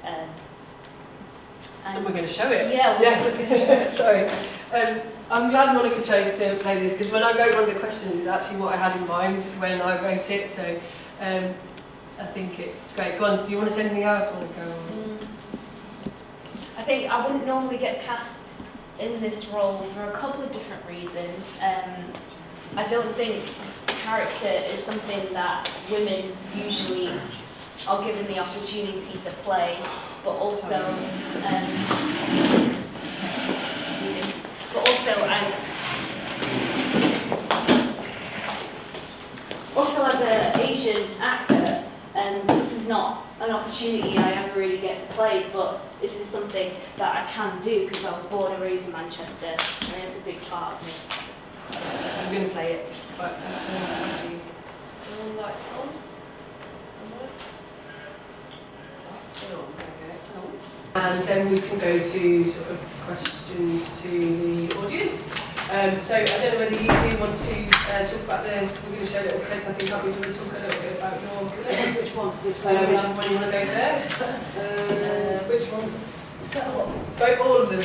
Speaker 1: And we're going to show it.
Speaker 4: Yeah.
Speaker 1: We're going to show it. Sorry. I'm glad Monica chose to play this, because when I wrote one of the questions, it's actually what I had in mind when I wrote it. So I think it's great. Go on. Do you want to say anything else, Monica?
Speaker 4: I think I wouldn't normally get cast in this role for a couple of different reasons. I don't think this character is something that women usually are given the opportunity to play, but also as an Asian actor, this is not an opportunity I ever really get to play, but this is something that I can do because I was born and raised in Manchester, and it's a big part of me.
Speaker 1: So I'm going to play it. But lights on. And then we can go to sort of questions to the audience. So I don't know whether you two want to talk about we're going to show a little clip, I think, aren't we? Do you want to talk a little bit about your
Speaker 3: Which one?
Speaker 1: which one you want to go first?
Speaker 3: Which one's?
Speaker 1: Go all of them.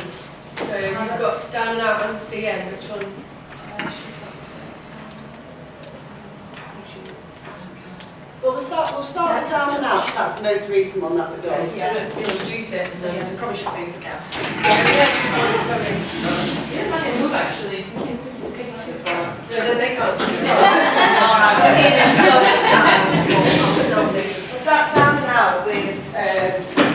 Speaker 1: So you've got Down and Out and CM, which one?
Speaker 3: Well, we'll start with Down and Out. That's the most recent one that we've done.
Speaker 1: Do you want to introduce it? And then
Speaker 2: Probably should move again.
Speaker 1: Sorry.
Speaker 7: Yeah, I can move actually.
Speaker 1: No, then they can't see it.
Speaker 2: I've seen it so many times.
Speaker 3: Well, Down and Out with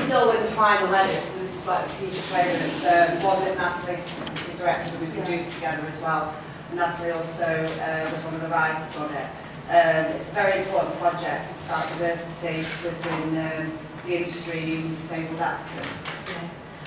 Speaker 3: still in the final edit, so this is like the teaser trailer. It's one that Natalie is directed and we produced together as well. And Natalie also was one of the writers on it. It's a very important project. It's about diversity within the industry using disabled actors.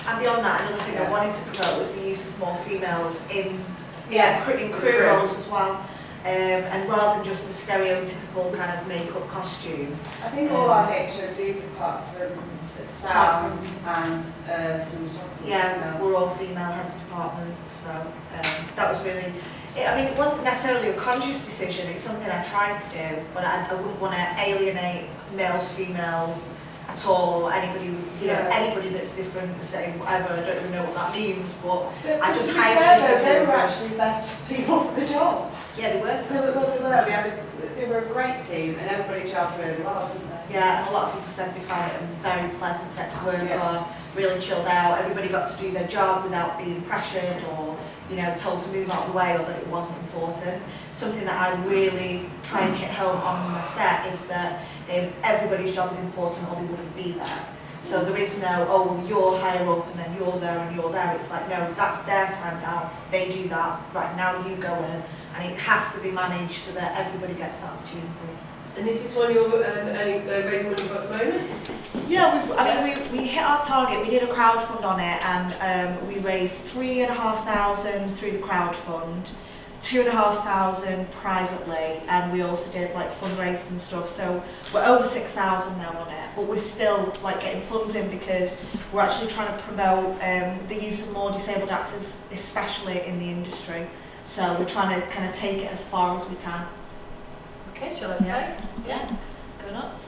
Speaker 2: And beyond that, another thing I wanted to promote was the use of more females in
Speaker 3: Yes,
Speaker 2: in crew roles as well. And rather than just the stereotypical kind of makeup costume.
Speaker 3: I think all our HODs, apart from the sound and cinematography,
Speaker 2: Yeah, we're all female heads of departments, so that was really. I mean, it wasn't necessarily a conscious decision. It's something I tried to do, but I wouldn't want to alienate males, females at all, or anybody, anybody that's different, say whatever. I don't even know what that means, but I just hired people.
Speaker 3: They were actually best people for the job.
Speaker 2: Yeah, they were.
Speaker 3: They were a great team, and everybody jobbed really well, didn't they?
Speaker 2: Yeah, and a lot of people said they found it a very pleasant set to work
Speaker 3: Yeah.
Speaker 2: on, really chilled out. Everybody got to do their job without being pressured or, you know, told to move out of the way or that it wasn't important. Something that I really try and hit home on my set is that everybody's job is important or they wouldn't be there. So there is no, oh, well, you're higher up and then you're there and you're there. It's like, no, that's their time now. They do that. Right, now you go in. And it has to be managed so that everybody gets that opportunity.
Speaker 1: And is this one you're raising money for at the moment?
Speaker 2: Yeah, we hit our target. We did a crowdfund on it, and we raised 3,500 through the crowdfund, 2,500 privately, and we also did like fundraising and stuff. So we're over 6,000 now on it, but we're still like getting funds in because we're actually trying to promote the use of more disabled actors, especially in the industry. So we're trying to kind of take it as far as we can.
Speaker 1: Okay, shall I play?
Speaker 2: Yeah, go nuts.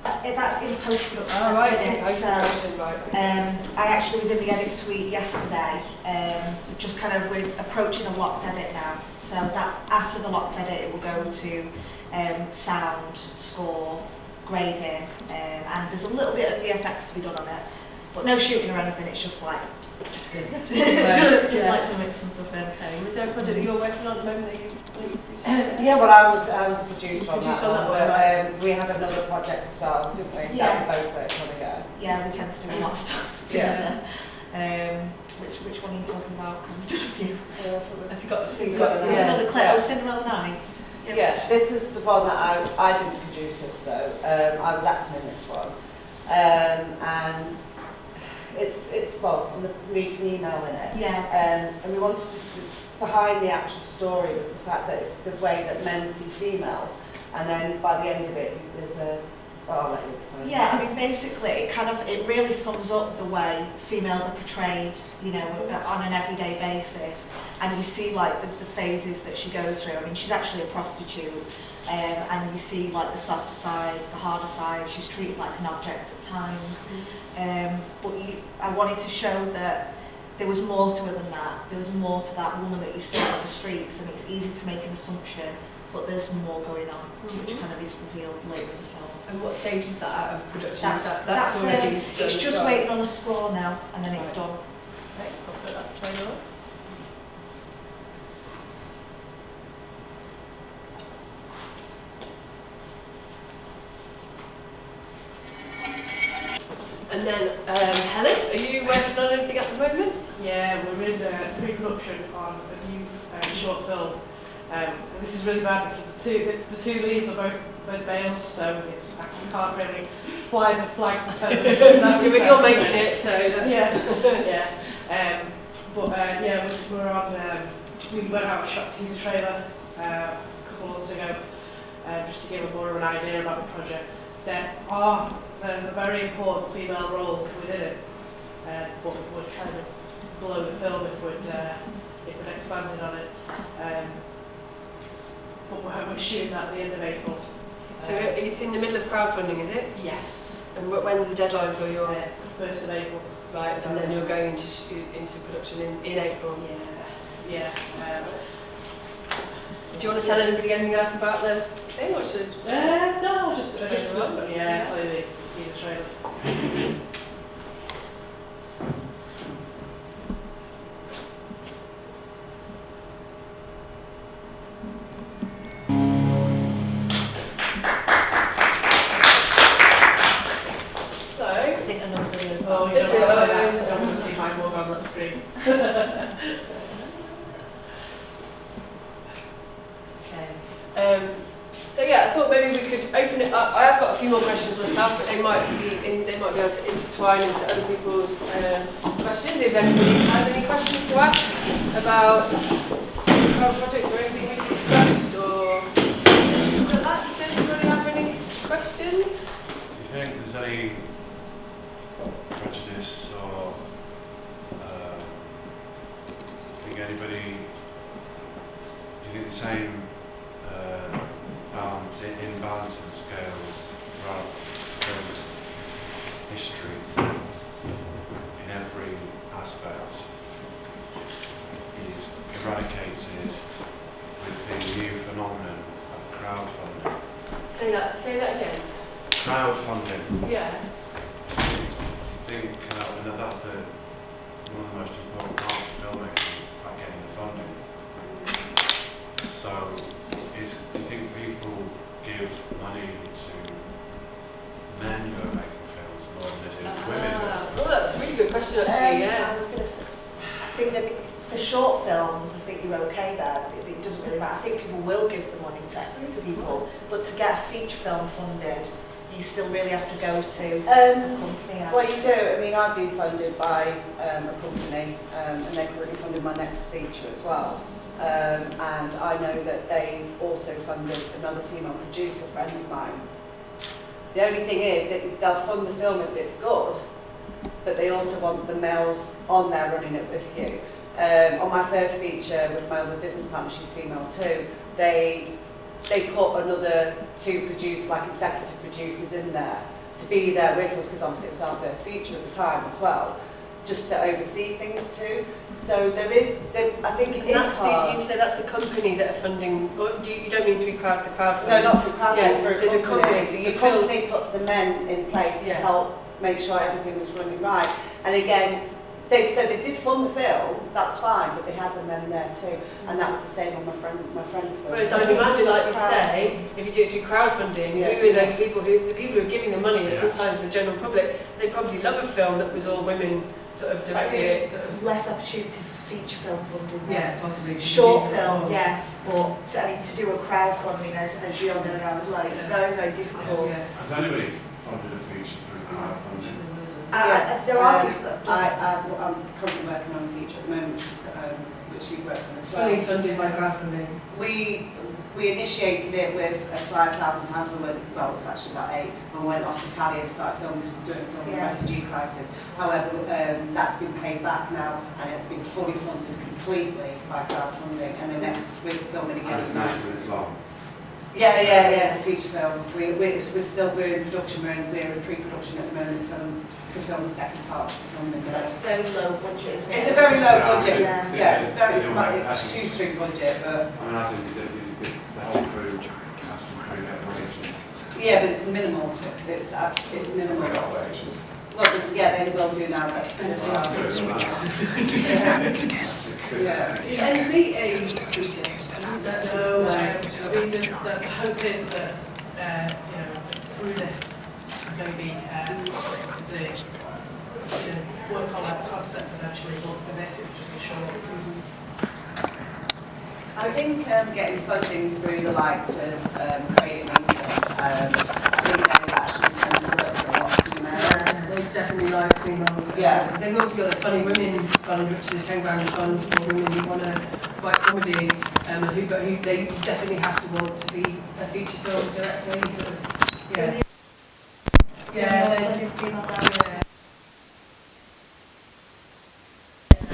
Speaker 2: That's in post-production.
Speaker 1: Oh, right, it's
Speaker 2: at
Speaker 1: in
Speaker 2: the minute,
Speaker 1: post-production, right.
Speaker 2: I actually was in the edit suite yesterday. Just kind of, we're approaching a locked edit now. So that's after the locked edit, it will go to sound, score, grading, and there's a little bit of VFX to be done on it, but no shooting or anything. It's just like just like to mix some stuff in.
Speaker 1: Okay. Is there a project that you're working on at the moment that you want to?
Speaker 3: Yeah, well, I was a producer on
Speaker 1: Producer
Speaker 3: that
Speaker 1: on that
Speaker 3: one,
Speaker 1: one,
Speaker 3: but
Speaker 1: right.
Speaker 3: we had another project as well, didn't we?
Speaker 2: Yeah.
Speaker 3: That we both worked on again.
Speaker 2: Yeah, we tend to do a lot of stuff together. Which one are you talking about? Because we've done a few.
Speaker 1: Have you got to see?
Speaker 2: There's another clip. Oh, Cinderella Nights.
Speaker 3: Yeah, this is the one that I didn't produce this though. I was acting in this one, and it's well, on the lead female in it.
Speaker 2: Yeah.
Speaker 3: And we wanted to, behind the actual story was the fact that it's the way that men see females, and then by the end of it, there's a. Oh, I'll let you explain.
Speaker 2: Yeah, I mean, basically, it really sums up the way females are portrayed, you know, on an everyday basis. And you see, like, the phases that she goes through. I mean, she's actually a prostitute, and you see, like, the softer side, the harder side. She's treated like an object at times. But I wanted to show that there was more to her than that. There was more to that woman that you saw on the streets, and it's easy to make an assumption, but there's more going on, which kind of is revealed later in the film.
Speaker 1: And what stage is that out of production?
Speaker 2: That's
Speaker 1: already done
Speaker 2: it's
Speaker 1: as
Speaker 2: just
Speaker 1: well.
Speaker 2: waiting on a score now, and then it's
Speaker 1: Right.
Speaker 2: done.
Speaker 1: Okay, I'll put that trailer on. And then, Helen, are you working on anything at the moment?
Speaker 5: Yeah, we're in pre-production on a new short film. And this is really bad because the two leads are both males, so we can't really fly the flag.
Speaker 1: But you're making it, so that's...
Speaker 5: Yeah. We're on. We went out and shot a teaser trailer a couple of months ago, just to give a more of an idea about the project. There's a very important female role within it, but it would kind of blow the film if we'd expanded on it. But we're shooting that at the end of April.
Speaker 1: So it's in the middle of crowdfunding, is it?
Speaker 5: Yes.
Speaker 1: And when's the deadline for your...
Speaker 5: 1st of April.
Speaker 1: Right, and then you're going into production in April.
Speaker 5: Yeah.
Speaker 1: Do you want to tell anybody anything else about the thing, or should...
Speaker 5: No, just play the trailer.
Speaker 1: So...
Speaker 2: I think another video as
Speaker 5: Oh,
Speaker 2: well.
Speaker 5: you don't want to see my mug on that screen.
Speaker 1: Okay. So yeah, I thought maybe we could open it up. I have got a few more questions myself, but they might be able to intertwine into other people's questions. If anybody has any questions to ask about some of our projects or anything we've discussed, or anything like that, does anybody have any questions?
Speaker 8: Do you think there's any prejudice or do you think the same imbalance in the scales throughout film history in every aspect is eradicated with the new phenomenon of crowdfunding.
Speaker 1: Say that again.
Speaker 8: Crowdfunding.
Speaker 1: Yeah.
Speaker 8: I think and that's one of the most important parts of filmmaking is like getting the funding. So, do you think people give money to men who are making films more than they do to women?
Speaker 1: Well, that's a really good question, actually.
Speaker 2: I was going to say, I think that for short films, I think you're okay there. It doesn't really matter. I think people will give the money to people, but to get a feature film funded, you still really have to go to a company.
Speaker 3: What you do, I mean, I've been funded by a company, and they're currently funding my next feature as well. And I know that they've also funded another female producer friend of mine. The only thing is that they'll fund the film if it's good, but they also want the males on there running it with you. On my first feature with my other business partner, she's female too, they put another 2 producers, like executive producers in there to be there with us, because obviously it was our first feature at the time as well, just to oversee things too. So I think it is hard.
Speaker 1: You say that's the company that are funding, or you don't mean through the crowdfunding?
Speaker 3: No, not through crowdfunding,
Speaker 1: Yeah,
Speaker 3: through
Speaker 1: so
Speaker 3: a company.
Speaker 1: so
Speaker 3: The company put the men in place to help make sure everything was running right. And again, they said they did fund the film, that's fine, but they had the men there too. And that was the same on my friend's film.
Speaker 1: Whereas I'd imagine, like you say, if you do it through crowdfunding, you with those people the people who are giving the money are sometimes the general public. They probably love a film that was all women sort of directed. Sort of.
Speaker 2: Less opportunity for feature film funding.
Speaker 1: Yeah, possibly.
Speaker 2: Short film, yes, but I mean to do a crowdfunding, as you all know now as well, it's very, very difficult.
Speaker 1: Yeah.
Speaker 8: Has anybody funded a feature through crowdfunding?
Speaker 3: Yes,
Speaker 2: there are people that
Speaker 3: I'm currently working on a feature at the moment, which you've worked on as well.
Speaker 1: Fully funded by crowdfunding.
Speaker 3: We initiated it with £5,000. We went, well, it was actually about 8, and we went off to Cali and started doing a film on the refugee crisis. However, that's been paid back now, and it's been fully funded completely by crowdfunding. And the next we're filming again.
Speaker 8: And it's 9 minutes long.
Speaker 3: Yeah, it's a feature film. We're in production. We're in pre-production at the moment to film the second part of the film.
Speaker 2: That's very low budget, isn't it?
Speaker 3: It's a very low budget.
Speaker 2: Yeah.
Speaker 3: It's shoestring budget, but.
Speaker 8: I mean, I think the whole crew cast and crew decorations.
Speaker 3: Yeah, but it's minimal. It's minimal.
Speaker 8: Decorations.
Speaker 3: Well, yeah, they will do now. That's
Speaker 8: Switch
Speaker 1: Yeah. And to be a feature, I mean, the hope is that through this, maybe the work on that concept eventually, but for this, it's just a short.
Speaker 3: I think getting funding through the likes of Creative England, I think they actually tend to work for a lot of females.
Speaker 1: There's definitely like female.
Speaker 3: Yeah.
Speaker 1: They've also got the Funny Women Fund, which is a £10,000 fund for women who want to write comedy, who they definitely have to want to be a feature film director. You sort of,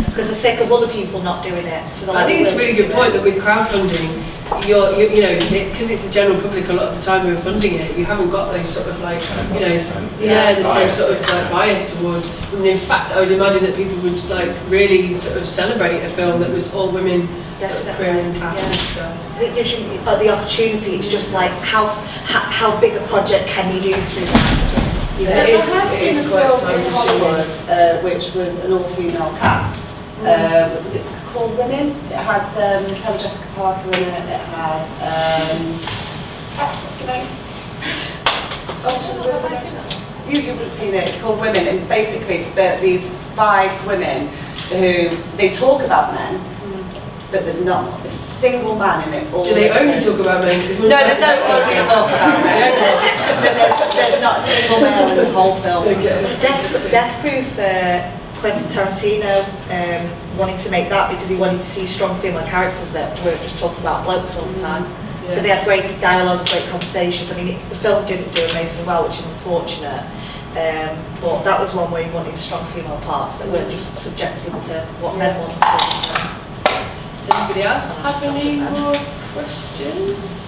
Speaker 2: because they're sick of other people not doing it. So
Speaker 1: I think it's a really good point that with crowdfunding, because it's the general public a lot of the time who are funding it, you haven't got those sort of like, the same sort of like bias towards. I mean, in fact, I would imagine that people would like really sort of celebrate a film that was all women, sort of Korean cast and stuff.
Speaker 2: I think gives you the opportunity. It's just like how big a project can you do through this?
Speaker 1: It is quite time
Speaker 3: consuming. Which was an all-female cast. Was it called Women? It had Sarah Jessica Parker in it. It had what's her name? You would have seen it. It's called Women. It's basically about these 5 women who they talk about men, but there's not a single man in it.
Speaker 1: Do they only talk about men?
Speaker 3: No, they don't only talk about men. But there's not a single male in the whole film.
Speaker 2: Death Proof. Quentin Tarantino wanting to make that because he wanted to see strong female characters that weren't just talking about blokes all the time. Yeah. So they had great dialogue, great conversations. I mean, the film didn't do amazingly well, which is unfortunate. But that was one where he wanted strong female parts that weren't just subjected to what men wanted to do.
Speaker 1: Does anybody else have any more questions?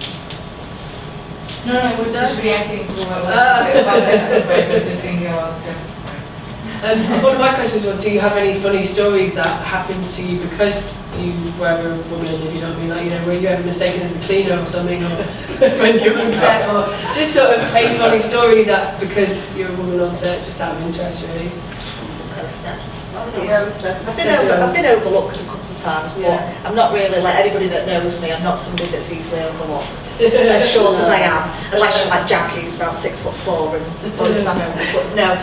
Speaker 7: No, we're just reacting to what I was just thinking about
Speaker 1: One of my questions was, do you have any funny stories that happened to you because you were a woman, if you know what I mean? Like, you know, were you ever mistaken as the cleaner or something, or when you were on set, or just sort of a funny story that because you're a woman on set, just out of interest, really?
Speaker 2: I've been overlooked a couple of times, but
Speaker 1: Yeah.
Speaker 2: I'm not really, like anybody that knows me, I'm not somebody that's easily overlooked. As short as I am, unless you're like Jackie, who's about 6'4" and got to stand over. But no,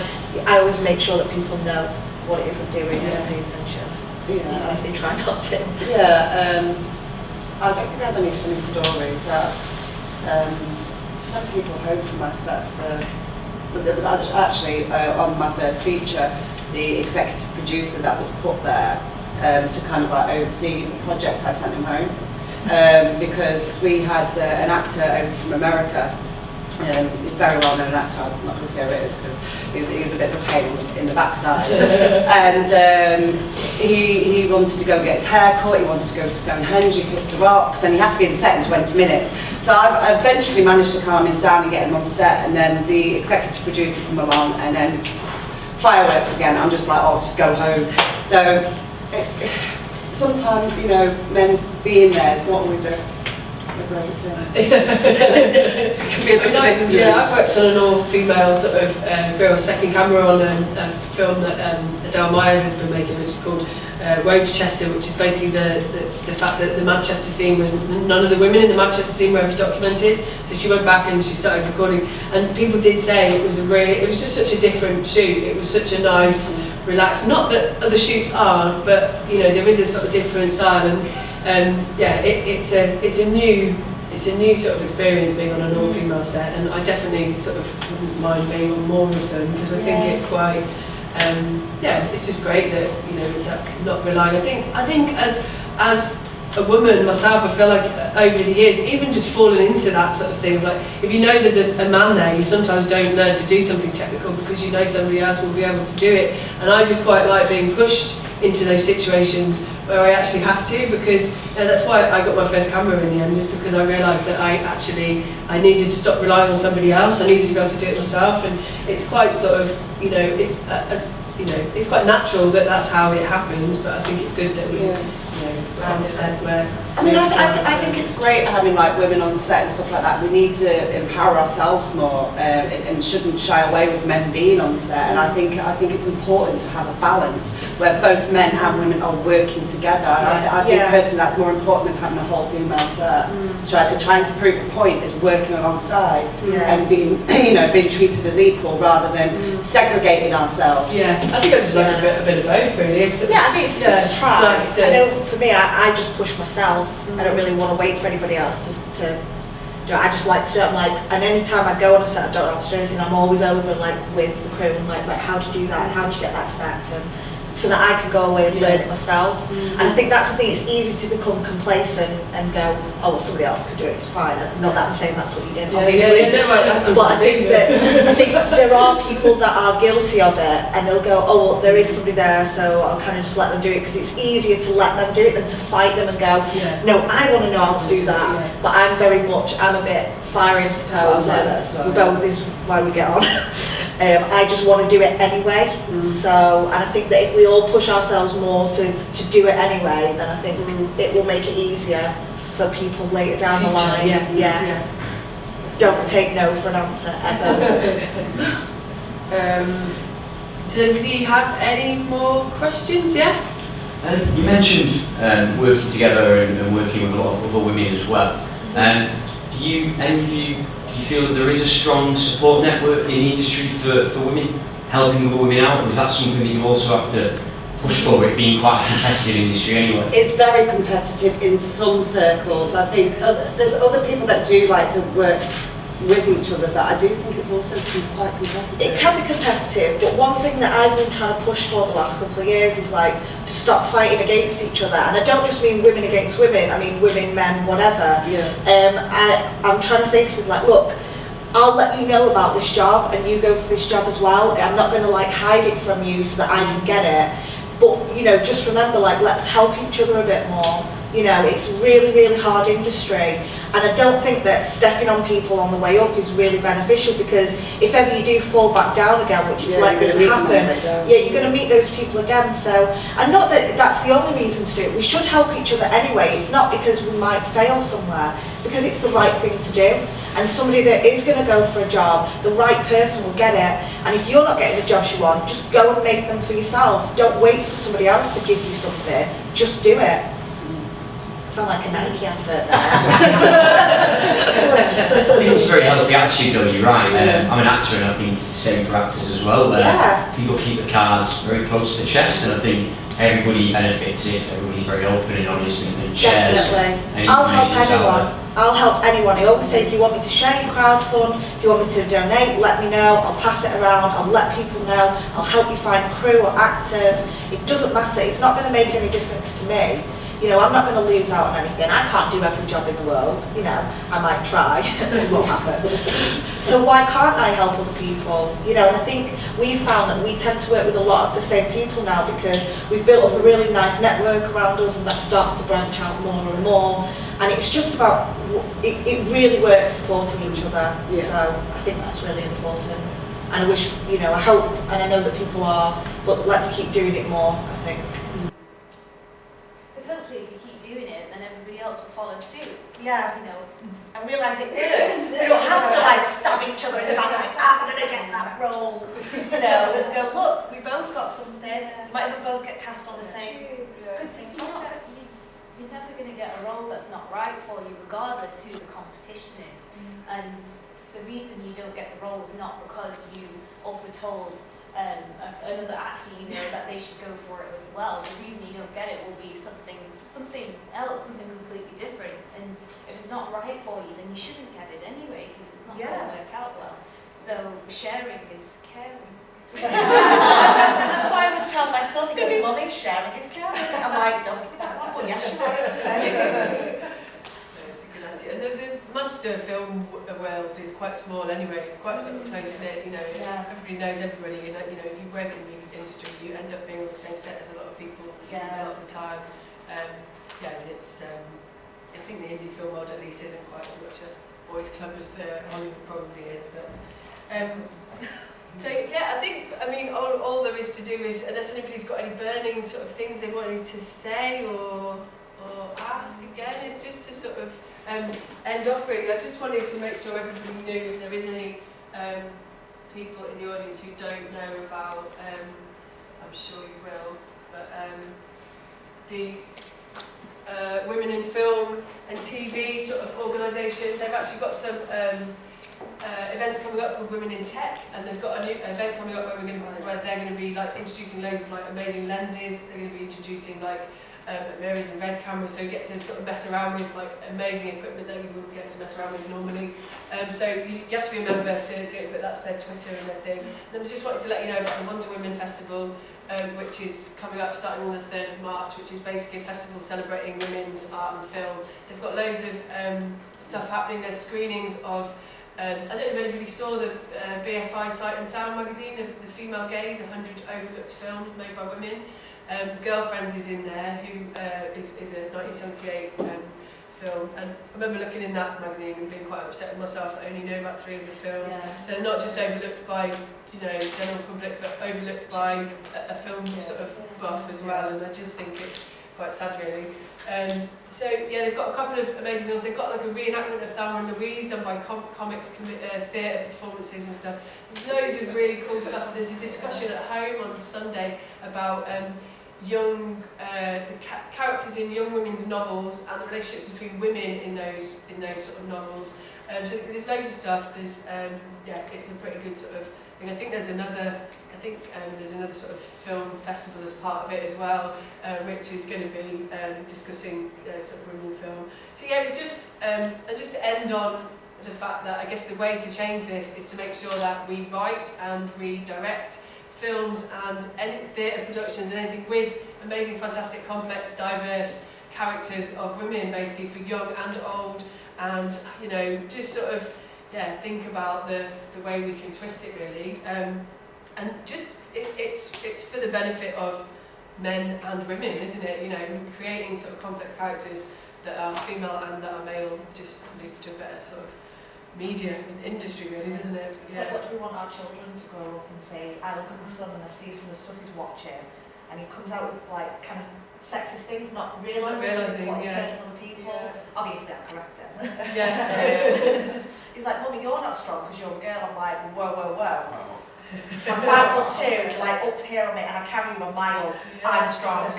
Speaker 2: I always make sure that people know what it is I'm doing and pay attention. Even if they try not to.
Speaker 3: Yeah, I don't think I have any funny stories. Some people home from my set but there was actually on my first feature, the executive producer that was put there to kind of like oversee the project. I sent him home because we had an actor over from America, very well known actor. I'm not going to say who it is because he was a bit of a pain in the backside. And he wanted to go get his hair cut, he wanted to go to Stonehenge, he kissed the rocks, and he had to be in set in 20 minutes. So I eventually managed to calm him down and get him on set, and then the executive producer came along, and then fireworks again. I'm just like, oh, just go home. So sometimes, you know, men being there is not always a great thing. It can be a bit of a hindrance.
Speaker 1: Yeah, I've worked on an all-female sort of girl second camera on a film that Adele Myers has been making, which is called Rochester, which is basically the fact that the Manchester scene was, none of the women in the Manchester scene were ever documented. So she went back and she started recording, and people did say it was just such a different shoot. It was such a nice, relaxed. Not that other shoots aren't, but you know there is a sort of different style, and yeah, it's a new sort of experience being on an all-female set, and I definitely sort of wouldn't mind being on more of them because I think it's quite. Yeah, it's just great that you know that not relying. I think as a woman myself, I feel like over the years, even just falling into that sort of thing of like, if you know there's a man there, you sometimes don't learn to do something technical because you know somebody else will be able to do it. And I just quite like being pushed into those situations where I actually have to, because you know, that's why I got my first camera in the end, is because I realised that I needed to stop relying on somebody else. I needed to be able to do it myself, and it's quite sort of, you know, it's you know, it's quite natural that that's how it happens. But I think it's good that we, you know, on set where.
Speaker 3: I mean, I think it's great having like women on set and stuff like that. We need to empower ourselves more and shouldn't shy away with men being on set. And I think it's important to have a balance where both men and women are working together. And I think personally that's more important than having a whole female set. Trying to prove a point is working alongside and being being treated as equal rather than segregating ourselves.
Speaker 1: Yeah, I think I just like a bit of both really.
Speaker 2: Yeah, I think it's good to try.
Speaker 1: It's nice to,
Speaker 2: I know for me, I just push myself. I don't really want to wait for anybody else to do it. I just like to do it. I'm like, and any time I go on a set, I don't know how to do anything. I'm always over and like with the crew and like, right, how do you do that? And how do you get that effect? And so that I can go away and learn it myself. And I think that's the thing. It's easy to become complacent and go, oh, well, somebody else could do it. It's fine. And not that I'm saying that's what you did, obviously. But I think that there are people that are guilty of it, and they'll go, oh, well, there is somebody there, so I'll kind of just let them do it, because it's easier to let them do it than to fight them and go, no, I want to know how to do that. But I'm a bit fiery, I suppose. We both, this is why we get on. I just want to do it anyway. So, and I think that if we all push ourselves more to do it anyway, then I think it will make it easier for people later down the line. Don't take no for an answer ever.
Speaker 1: Does anybody have any more questions? Yeah?
Speaker 9: You mentioned working together and working with a lot of other women as well. Do you feel that there is a strong support network in the industry for women, helping other women out, or is that something that you also have to push for, it being quite a competitive industry anyway?
Speaker 3: It's very competitive in some circles. I think there's other people that do like to work with each other, but I do think it's also quite competitive.
Speaker 2: It can be competitive, but one thing that I've been trying to push for the last couple of years is like to stop fighting against each other. And I don't just mean women against women, I mean women, men, whatever. I'm trying to say to people like, look, I'll let you know about this job and you go for this job as well. I'm not going to like hide it from you so that I can get it. But you know, just remember, like, let's help each other a bit more. You know, it's really, really hard industry, and I don't think that stepping on people on the way up is really beneficial, because if ever you do fall back down again, which is likely to happen, you're going to meet those people again. So, and not that that's the only reason to do it. We should help each other anyway. It's not because we might fail somewhere. It's because it's the right thing to do. And somebody that is going to go for a job, the right person will get it. And if you're not getting the jobs you want, just go and make them for yourself. Don't wait for somebody else to give you something. Just do it. Sound like a Nike advert there.
Speaker 9: I think it's a very healthy attitude though, you're right. I'm an actor and I think it's the same for actors as well, where people keep the cards very close to the chest, and I think everybody benefits if everybody's very open and honest and shares any
Speaker 2: I'll help
Speaker 9: information
Speaker 2: anyone. I'll help anyone. I always say, if you want me to share your crowdfund, if you want me to donate, let me know. I'll pass it around. I'll let people know. I'll help you find crew or actors. It doesn't matter. It's not going to make any difference to me. You know, I'm not going to lose out on anything. I can't do every job in the world. You know, I might try. It won't happen. So why can't I help other people? You know, and I think we've found that we tend to work with a lot of the same people now, because we've built up a really nice network around us, and that starts to branch out more and more. And it's just about, it really works supporting each other. Yeah. So I think that's really important. And I wish, you know, I hope, and I know that people are, but let's keep doing it more, I think.
Speaker 4: Because hopefully if you keep doing it, then everybody else will follow suit.
Speaker 2: Yeah.
Speaker 4: You know.
Speaker 2: And realise it works. We don't have to like stab each other in the back like, I'm going to get that role. You know, and go, look, we both got something. We might even both get cast on the same.
Speaker 4: Because you're never going to get a role that's not right for you, regardless who the competition is. And the reason you don't get the role is not because you also told another actor, you know, that they should go for it as well. The reason you don't get it will be something else, something completely different. And if it's not right for you, then you shouldn't get it anyway, because it's not going to work out well. So sharing is caring.
Speaker 2: That's why I was telling my son, he goes, Mummy, sharing is caring. I'm like, don't give me that one, but yes, you will.
Speaker 1: It's a good idea. And the Manchester film world is quite small anyway. It's quite sort of close knit. You know, everybody knows everybody. You know, if you work in the industry, you end up being on the same set as a lot of people a lot of the time. And it's. I think the indie film world at least isn't quite as much a boys' club as Hollywood probably is, but. So I think, I mean, all there is to do is, unless anybody's got any burning sort of things they wanted to say or ask again, it's just to sort of end off really. I just wanted to make sure everybody knew if there is any people in the audience who don't know about, I'm sure you will, but the Women in Film and TV sort of organisation, they've actually got some events coming up called Women in Tech, and they've got a new event coming up where they're going to be like introducing loads of like amazing lenses. They're going to be introducing like mirrors and red cameras, so you get to sort of mess around with like amazing equipment that you wouldn't get to mess around with normally. So you have to be a member to do it, but that's their Twitter and their thing. And I just wanted to let you know about the Wonder Women Festival, which is coming up starting on the 3rd of March, which is basically a festival celebrating women's art and film. They've got loads of stuff happening. There's screenings of I don't know if anybody saw the BFI Sight and Sound magazine of the Female Gaze, 100 overlooked films made by women. Girlfriends is in there, who is a 1978 film, and I remember looking in that magazine and being quite upset with myself. I only know about 3 of the films, so they're not just overlooked by general public, but overlooked by a film sort of buff as well, and I just think it's quite sad really. They've got a couple of amazing films. They've got like a reenactment of Thelma and Louise done by comics, theatre performances and stuff. There's loads of really cool stuff. There's a discussion at home on Sunday about young characters in young women's novels and the relationships between women in those sort of novels. So there's loads of stuff. There's it's a pretty good sort of thing. I think there's another sort of film festival as part of it as well, which is going to be discussing sort of women in film. So it's just and just to end on the fact that I guess the way to change this is to make sure that we write and we direct films and any theatre productions and anything with amazing, fantastic, complex, diverse characters of women, basically for young and old, and just sort of think about the way we can twist it really, and just it's for the benefit of men and women, isn't it? You know, creating sort of complex characters that are female and that are male just leads to a better sort of media and industry, really, doesn't it?
Speaker 2: It's like, what do we want our children to grow up and say? I look at my son and I see some of the stuff he's watching, and he comes out with like kind of sexist things, not realising what he's heard from other people. Obviously, I'm correct him. He's like, Mummy, you're not strong because you're a girl. I'm like, whoa, whoa, whoa. I'm 5'2", like up to here on me, and I carry you a mile. I'm strong.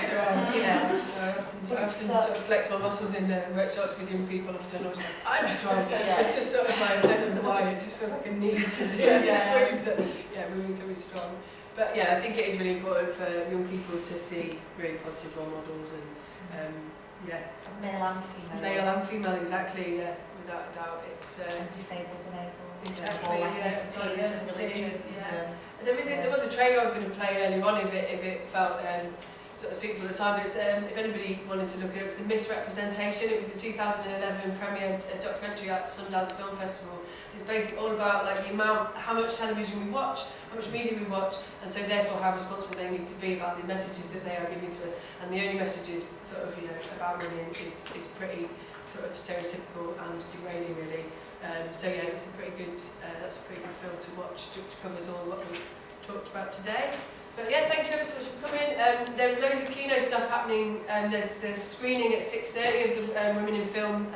Speaker 2: You know.
Speaker 1: I often sort of flex my muscles in workshops with young people. Often I was like, I'm strong. It's just sort of like, I don't know why, it just feels like a need to do to prove that women can be strong. But yeah, I think it is really important for young people to see really positive role models and
Speaker 2: male and female.
Speaker 1: Male and female, exactly. Yeah, without a doubt, it's
Speaker 2: disabled and able.
Speaker 1: Exactly,
Speaker 2: ethnicities and religions.
Speaker 1: There was a trailer I was going to play earlier on if it felt sort of suitable at the time. But if anybody wanted to look at it, it was the Misrepresentation. It was a 2011 premiered documentary at Sundance Film Festival. It's basically all about like the amount, how much television we watch, how much media we watch, and so therefore how responsible they need to be about the messages that they are giving to us. And the only messages sort of about women is pretty sort of stereotypical and degrading, really. So yeah, it's a pretty good. That's a pretty good film to watch, which covers all what we've talked about today. But yeah, thank you ever so much for coming. There's loads of Kino stuff happening. There's the screening at 6:30 of the Women in Film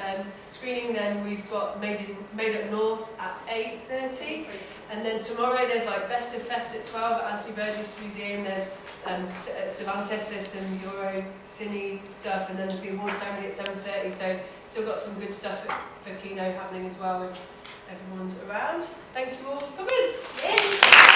Speaker 1: screening. Then we've got Made Up North at 8:30, and then tomorrow there's like Best of Fest at 12 at Anthony Burgess Museum. There's at Cervantes. There's some Euro Cine stuff, and then there's the awards ceremony at 7:30. So still got some good stuff for Kino happening as well if everyone's around. Thank you all for coming.
Speaker 4: Yes.